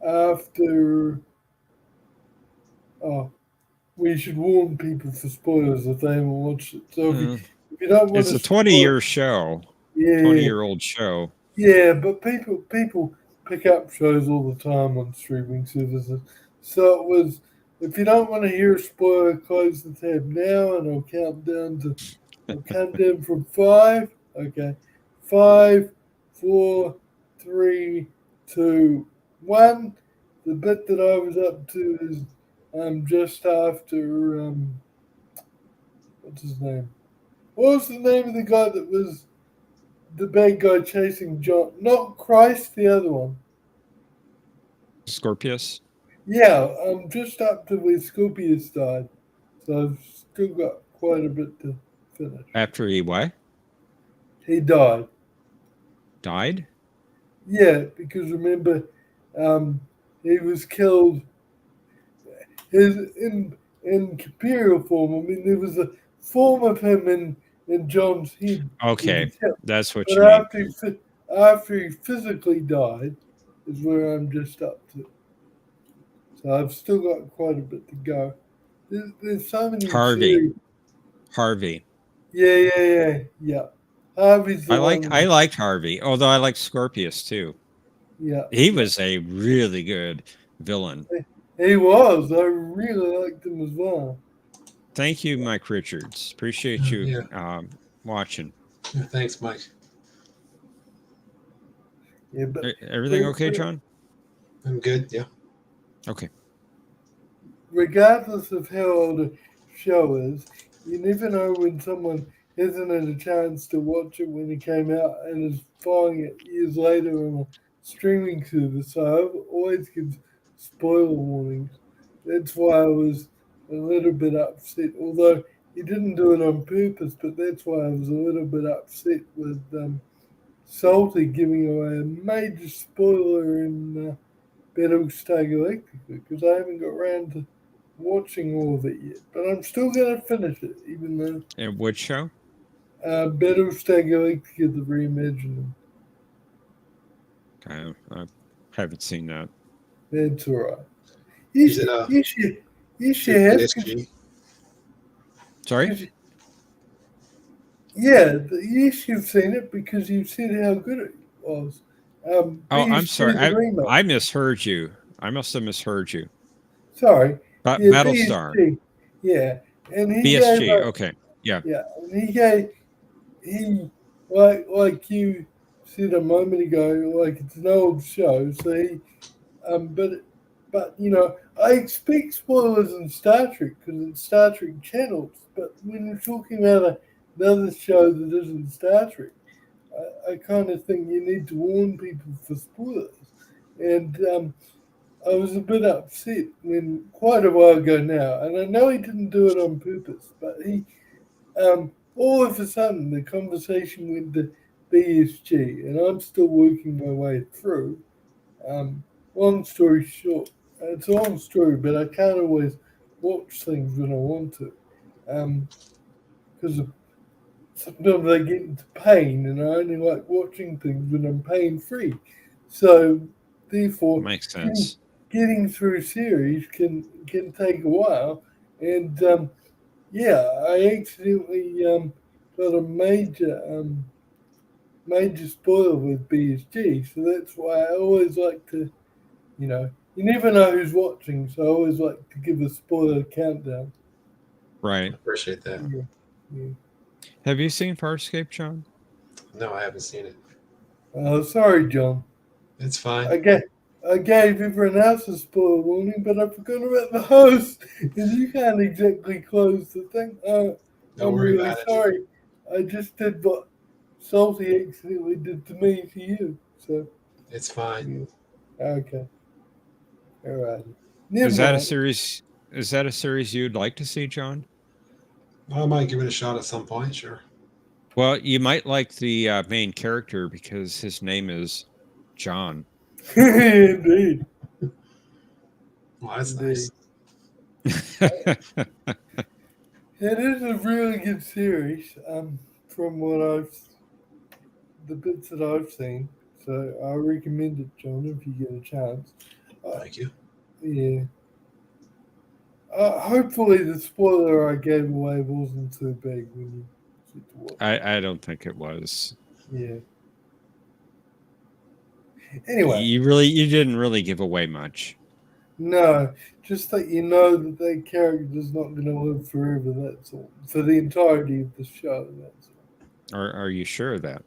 after. Oh, we should warn people for spoilers if they haven't watched it. So if you don't want It's to a 20-year show. Yeah. 20-year-old show. Yeah, but people pick up shows all the time on streaming services. So it was, if you don't want to hear a spoiler, close the tab now, and I'll count down from 5. Okay, 5, 4, 3, 2, 1. The bit that I was up to is just after what's his name? What was the name of the guy that was the bad guy chasing John? Not Christ, the other one. Scorpius? Yeah, I'm just up to where Scorpius died. So I've still got quite a bit to finish. After he what? He died. Died? Yeah, because remember, he was killed in imperial form. I mean, there was a form of him in John's head. Okay, that's what but you mean. after he physically died is where I'm just up to. So I've still got quite a bit to go. There's so many series. Harvey. Yeah. Harvey's the one. I liked Harvey, although I liked Scorpius too. Yeah. He was a really good villain. He was. I really liked him as well. Thank you, Mike Richards. Appreciate you watching. Yeah, thanks, Mike. Yeah, but everything okay, John? I'm good. Yeah. Okay. Regardless of how old a show is, you never know when someone hasn't had a chance to watch it when it came out and is finding it years later on a streaming service. So I always give spoiler warnings. That's why I was a little bit upset. Although he didn't do it on purpose, but that's why I was a little bit upset with Salty giving away a major spoiler in Battlestar Galactica, because I haven't got around to watching all of it yet. But I'm still going to finish it, even though. And which show? Battlestar Galactica, the reimagining. I haven't seen that. That's all right. You should have. Sorry? Yes, you've seen it because you said how good it was. I'm sorry. I misheard you. I must have misheard you. Sorry. Battlestar. BSG. Yeah. And he BSG. gave Okay. Yeah. Yeah. And he like you said a moment ago, like it's an old show, so he but you know, I expect spoilers in Star Trek because it's Star Trek channels, but when we're talking about another show that isn't Star Trek, I kind of think you need to warn people for spoilers. And I was a bit upset when quite a while ago now, and I know he didn't do it on purpose, but he all of a sudden the conversation went to BSG, and I'm still working my way through. Long story short, it's a long story, but I can't always watch things when I want to, because sometimes I get into pain, and I only like watching things when I'm pain-free. So, therefore, makes sense. Getting through series can take a while, and I accidentally got a major spoiler with BSG, so that's why I always like to, you never know who's watching, so I always like to give a spoiler countdown. Right. Appreciate that. Yeah. Have you seen Farscape, John? No, I haven't seen it. Oh, sorry, John. It's fine. I gave everyone else a spoiler warning, but I forgot about the host, and you can't exactly close the thing. I'm really sorry. I just did what Salty accidentally did to me to you, so. It's fine. Okay. All right. Is that a series? Is that a series you'd like to see, John? I might give it a shot at some point. Sure. Well, you might like the main character because his name is John. Indeed. Well, that's Indeed. nice. It is a really good series. From the bits that I've seen, so I recommend it, John, if you get a chance. Thank you. Yeah. Hopefully, the spoiler I gave away wasn't too big when you get to watch. I don't think it was. Yeah. Anyway, you didn't really give away much. No, just that you know that that character's not going to live forever. That's all. For the entirety of the show. That's all. Are you sure of that?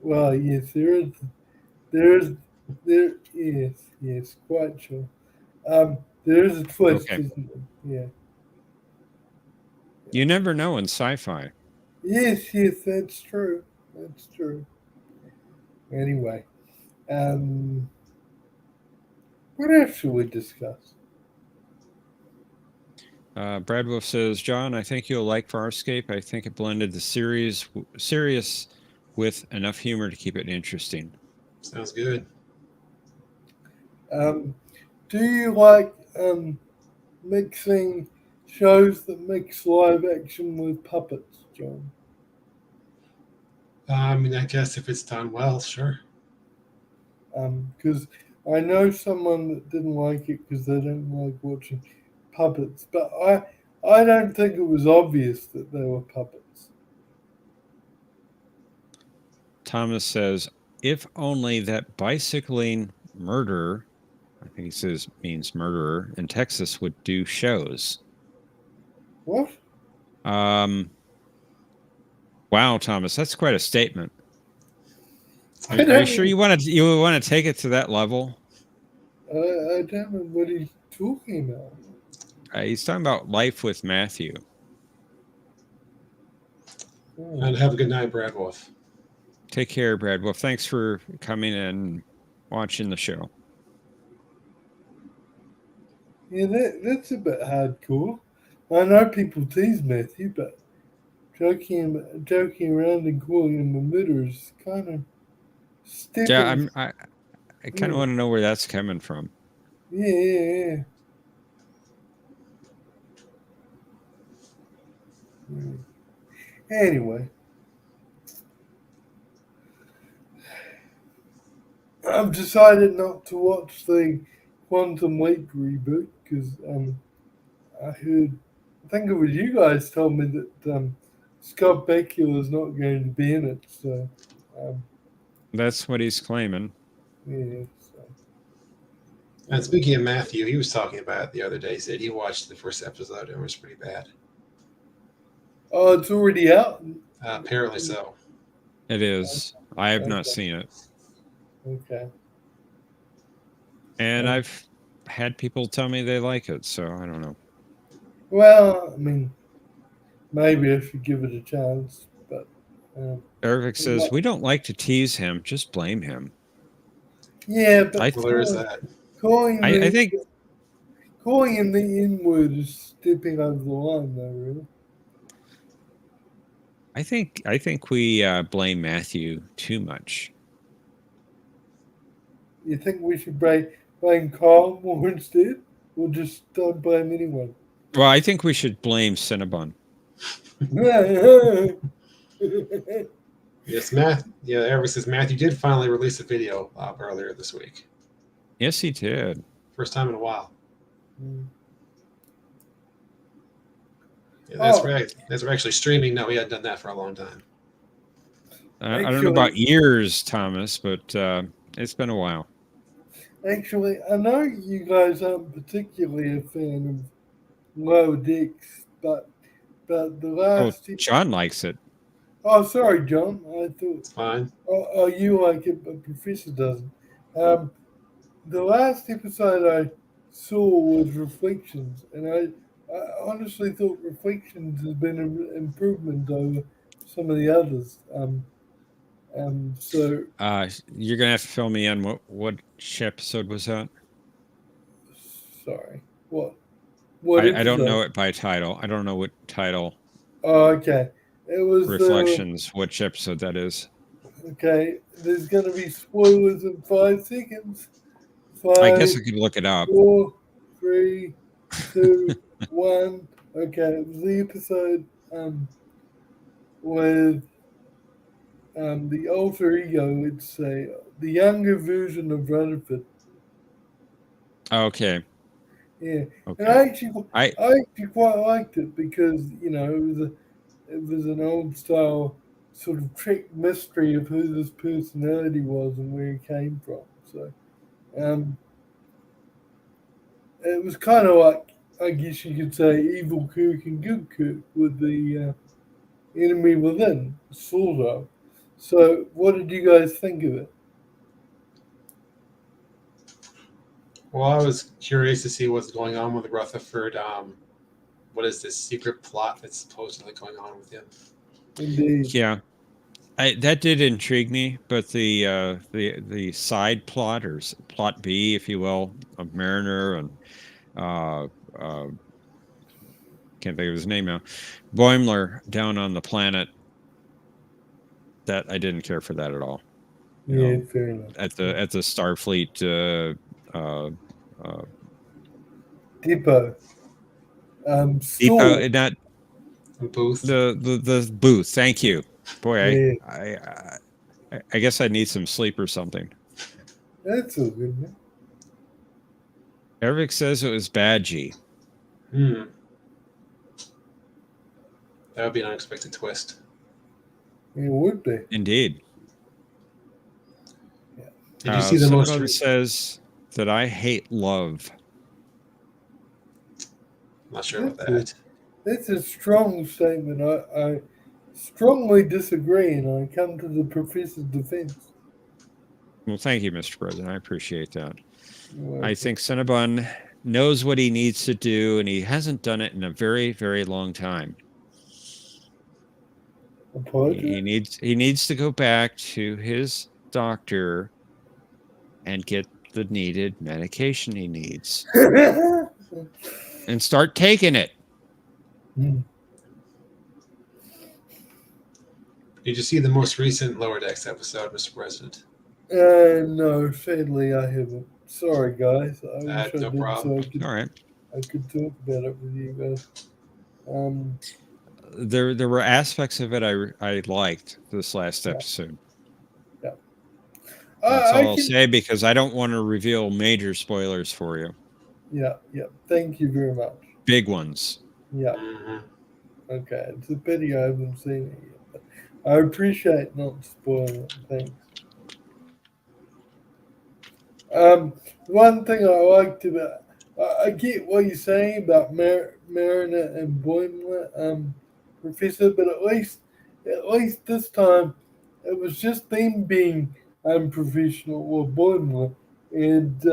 Well, yes, yes, quite sure. There is a twist, Okay. isn't there? Yeah. You never know in sci-fi. Yes, that's true. That's true. Anyway, what else should we discuss? Brad Wolf says, John, I think you'll like Farscape. I think it blended the serious with enough humor to keep it interesting. Sounds good. Do you like mixing shows that mix live action with puppets, John? I mean, I guess if it's done well, sure. Because I know someone that didn't like it because they don't like watching puppets, but I don't think it was obvious that they were puppets. Thomas says, if only that bicycling murderer, I think he says means murderer, in Texas would do shows. What? Wow, Thomas, that's quite a statement. Are you sure you want to take it to that level? I don't know what he's talking about. He's talking about Life with Matthew. And have a good night, Brad Wolf. Take care, Brad Wolf. Thanks for coming and watching the show. Yeah, that's a bit hardcore. I know people tease Matthew, but joking around and calling him a murderer is kind of stupid. Yeah, I kind of want to know where that's coming from. Yeah. Anyway, I've decided not to watch the Quantum Leap reboot because I think it was you guys told me that Scott Bakula is not going to be in it. So that's what he's claiming. Yeah. And speaking of Matthew, he was talking about it the other day. He said he watched the first episode and it was pretty bad. Oh, it's already out? Apparently so. It is. I have not seen it. Okay. And I've had people tell me they like it, so I don't know. Well, I mean, maybe I should give it a chance, but... Ervik says, we don't like to tease him, just blame him. Yeah, but I think calling him the N-word is stepping over the line, though, really. I think we blame Matthew too much. You think we should blame Carl more instead, or just don't blame anyone? Well, I think we should blame Cinnabon. Yes, Eric says Matthew did finally release a video earlier this week. Yes, he did. First time in a while. Yeah, that's we're actually streaming. No, we hadn't done that for a long time. I don't know about years, Thomas, but it's been a while. Actually, I know you guys aren't particularly a fan of low dicks, but the last... John likes it. Oh, sorry, John. I thought... It's fine. Oh, you like it, but Professor doesn't. The last episode I saw was Reflections, and I honestly thought Reflections has been an improvement over some of the others. So you're gonna have to fill me in. Which episode was that? Sorry. What I don't know it by title. I don't know what title. Oh, okay. It was Reflections. Which episode that is? Okay, there's going to be spoilers in 5 seconds. 5, I guess I could look it up. 4, 3, 2, 1. Okay, it was the episode with the alter ego. It's the younger version of Rutherford. Okay. Yeah, okay. and I actually quite liked it because it was an old style sort of trick mystery of who this personality was and where he came from. So, it was kind of like, I guess you could say, evil Kirk and good Kirk with the enemy within, sort of. So, what did you guys think of it? Well, I was curious to see what's going on with Rutherford. What is this secret plot that's supposedly going on with him? Indeed. Yeah. That did intrigue me, but the side plot, or plot B, if you will, of Mariner and can't think of his name now, Boimler down on the planet, that I didn't care for that at all. Yeah, fair enough. At the Starfleet Depot. Depot, not booth. The booth. Thank you. Boy, Yeah. I guess I need some sleep or something. That's all good, man. Eric says it was Badgie. That would be an unexpected twist. It would be. Indeed. Yeah. Did you see the most? Someone says that I hate love. I'm not sure about that. That's a strong statement. I strongly disagree, and I come to the professor's defense. Well, thank you, Mr. President. I appreciate that. Well, I think Cinnabon knows what he needs to do, and he hasn't done it in a very, very long time. He needs to go back to his doctor and get the needed medication he needs. And start taking it. Did you see the most recent Lower Decks episode, Mr. President? No, sadly I haven't. Sorry, guys. I wish I no did, problem. so All right. I could talk about it with you guys. There were aspects of it I liked this last episode. Yeah. That's all I'll say, because I don't want to reveal major spoilers for you. Yeah. Thank you very much. Big ones. Yeah. Okay. It's a pity I haven't seen it yet, but I appreciate not spoiling it. Thanks. One thing I liked about, I get what you're saying about Mariner and Boimler, Professor, but at least this time it was just them being unprofessional, or Boimler, and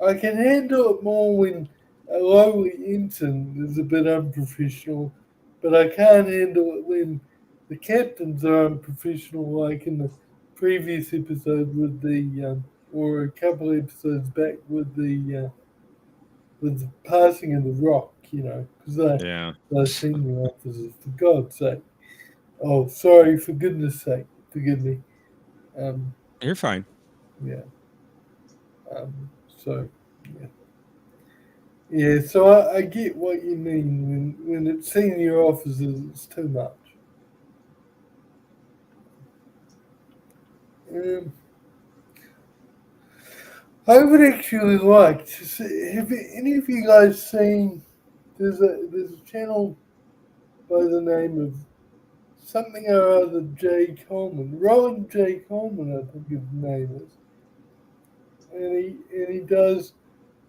I can handle it more when a lowly ensign is a bit unprofessional, but I can't handle it when the captains are unprofessional, like in the previous episode with the or a couple of episodes back with the passing of the rock, because they're senior officers, for God's sake. Oh, sorry, for goodness sake, forgive me. You're fine. Yeah. So, yeah. Yeah, so I get what you mean when it's senior officers, it's too much. I would actually like to see. Have any of you guys seen? There's a channel by the name of something or other J. Coleman, Rowan J. Coleman, I think his name is, and he does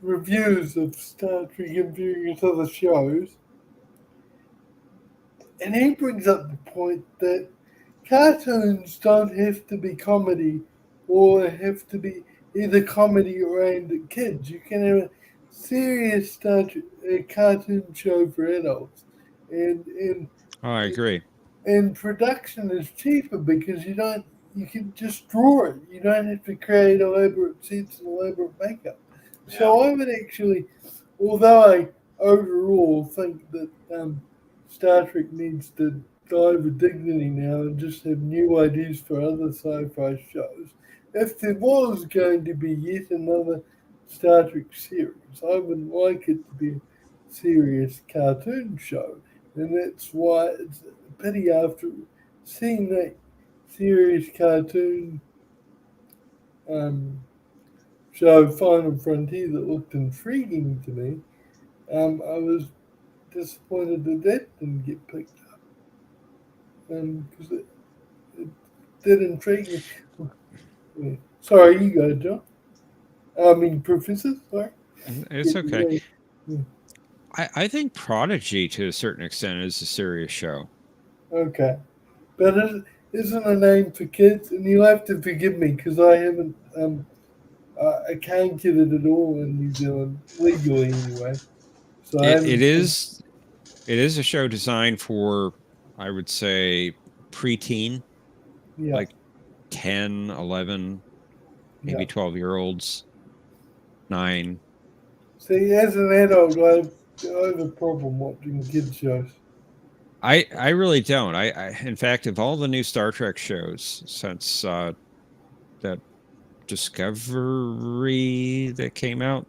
reviews of Star Trek and various other shows, and he brings up the point that cartoons don't have to be comedy or have to be either comedy or aimed at kids. You can have a serious cartoon show for adults, and I agree. And production is cheaper because you can just draw it. You don't have to create elaborate sets and elaborate makeup. So I would actually, although I overall think that Star Trek needs to die with dignity now and just have new ideas for other sci-fi shows, if there was going to be yet another Star Trek series, I would like it to be a serious cartoon show. And that's why it's a pity after seeing that serious cartoon show Final Frontier that looked intriguing to me, I was disappointed that didn't get picked up. Because it did intrigue me. Yeah. Sorry, you go, John. I mean, Professor, sorry. It's okay. Yeah. I think Prodigy, to a certain extent, is a serious show. Okay. But it isn't a name for kids, and you'll have to forgive me because I haven't, I can't get it at all in New Zealand, legally anyway. So I haven't It is a show designed for, I would say, preteen, like 10, 11, maybe 12-year-olds, 9. See, as an adult, I have a problem watching kids shows. I really don't. I in fact, of all the new Star Trek shows since that Discovery that came out,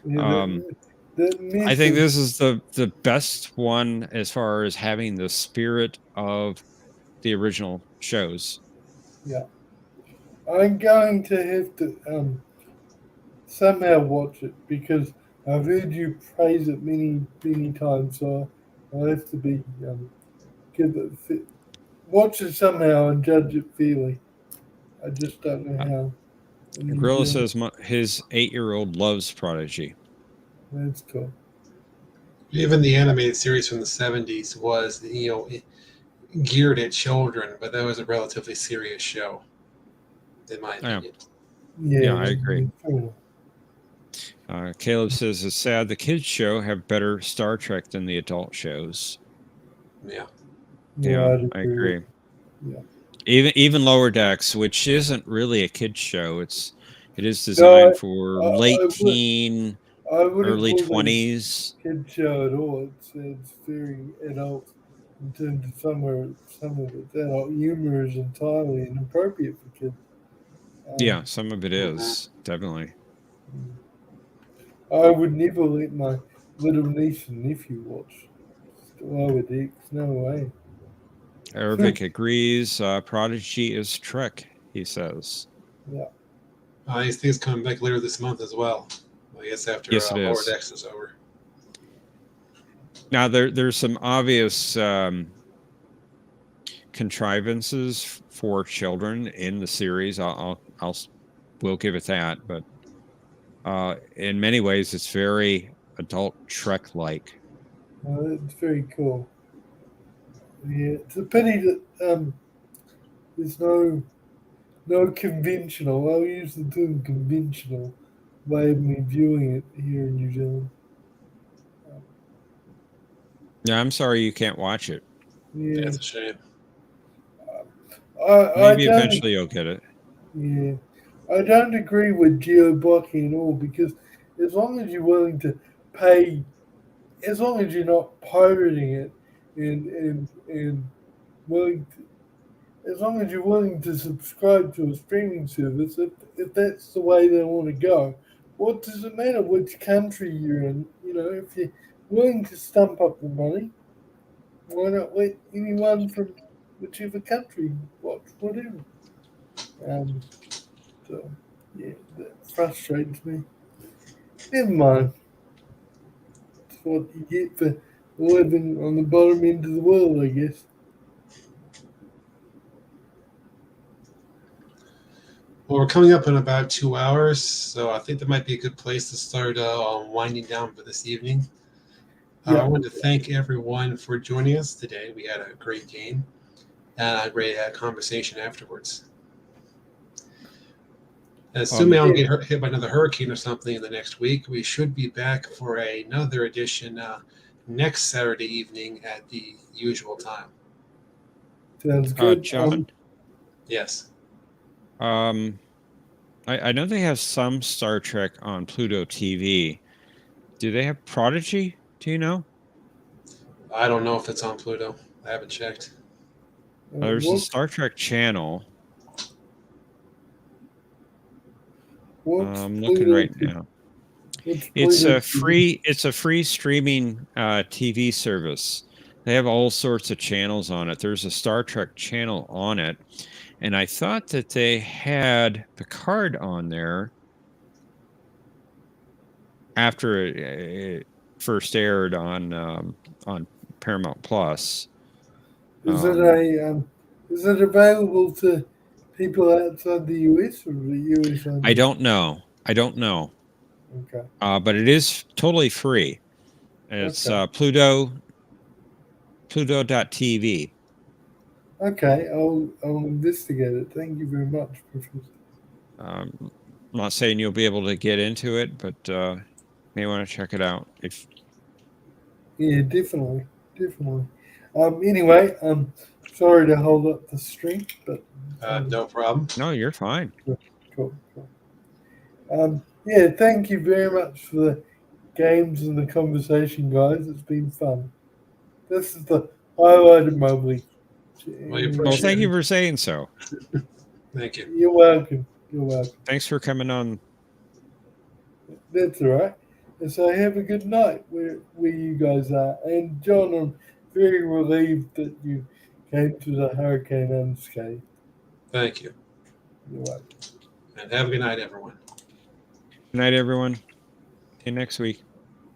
I think this is the best one as far as having the spirit of the original shows. Yeah, I'm going to have to somehow watch it because I've heard you praise it many times. So I have to be watch it somehow and judge it fairly. I just don't know how. Gorilla says his 8-year-old loves Prodigy. That's cool. Even the animated series from the 70s was, geared at children, but that was a relatively serious show, in my opinion. Yeah, I agree. Caleb says it's sad the kids show have better Star Trek than the adult shows. Yeah, I agree. Yeah. Even Lower Decks, which isn't really a kids show, it is designed for late teen, early 20s. Kid show at all. It's very adult in terms of some of its adult humor is entirely inappropriate for kids. Yeah, some of it is definitely. I would never let my little niece and nephew watch Lower Decks. No way. Ervik agrees. Prodigy is Trek, he says. Yeah. These things coming back later this month as well. I guess after Lower Decks is over. Now there's some obvious contrivances for children in the series. We'll give it that, but in many ways it's very adult Trek-like. It's very cool. Yeah, it's a pity that there's no conventional, I'll use the term conventional, way of me viewing it here in New Zealand. Yeah, I'm sorry you can't watch it. Yeah. That's a shame. Maybe eventually you'll get it. Yeah. I don't agree with geo-blocking at all because as long as you're willing to pay, as long as you're not pirating it and willing to, as long as you're willing to subscribe to a streaming service, if that's the way they want to go, what does it matter which country you're in? If you're willing to stump up the money, why not let anyone from whichever country watch whatever? So, yeah, that frustrates me. Never mind. It's what you get for living on the bottom end of the world, I guess. Well, we're coming up in about 2 hours, so I think that might be a good place to start winding down for this evening. I want to thank everyone for joining us today. We had a great game and a great conversation afterwards. Assuming I don't get hit by another hurricane or something in the next week, we should be back for another edition next Saturday evening at the usual time. Sounds good. John? Yes. I know they have some Star Trek on Pluto TV. Do they have Prodigy? Do you know? I don't know if it's on Pluto. I haven't checked. There's a Star Trek channel. I'm looking right now. It's a free streaming TV service. They have all sorts of channels on it. There's a Star Trek channel on it, and I thought that they had Picard on there after it first aired on Paramount Plus. Is it available to people outside the US or the US only? I don't know. Okay. But it is totally free. It's Pluto.tv. Okay, I'll investigate it. Thank you very much, Professor. I'm not saying you'll be able to get into it, but may want to check it out. Yeah, definitely. Anyway, sorry to hold up the stream, but no problem. No, you're fine. Cool. Yeah, thank you very much for the games and the conversation, guys. It's been fun. This is the highlight of my week. Well, thank you for saying so. Thank you. You're welcome. Thanks for coming on. That's all right. And so have a good night where you guys are. And John, I'm very relieved that you came to the hurricane unscathed. Thank you. You're welcome. And have a good night, everyone. Good night, everyone. See you next week.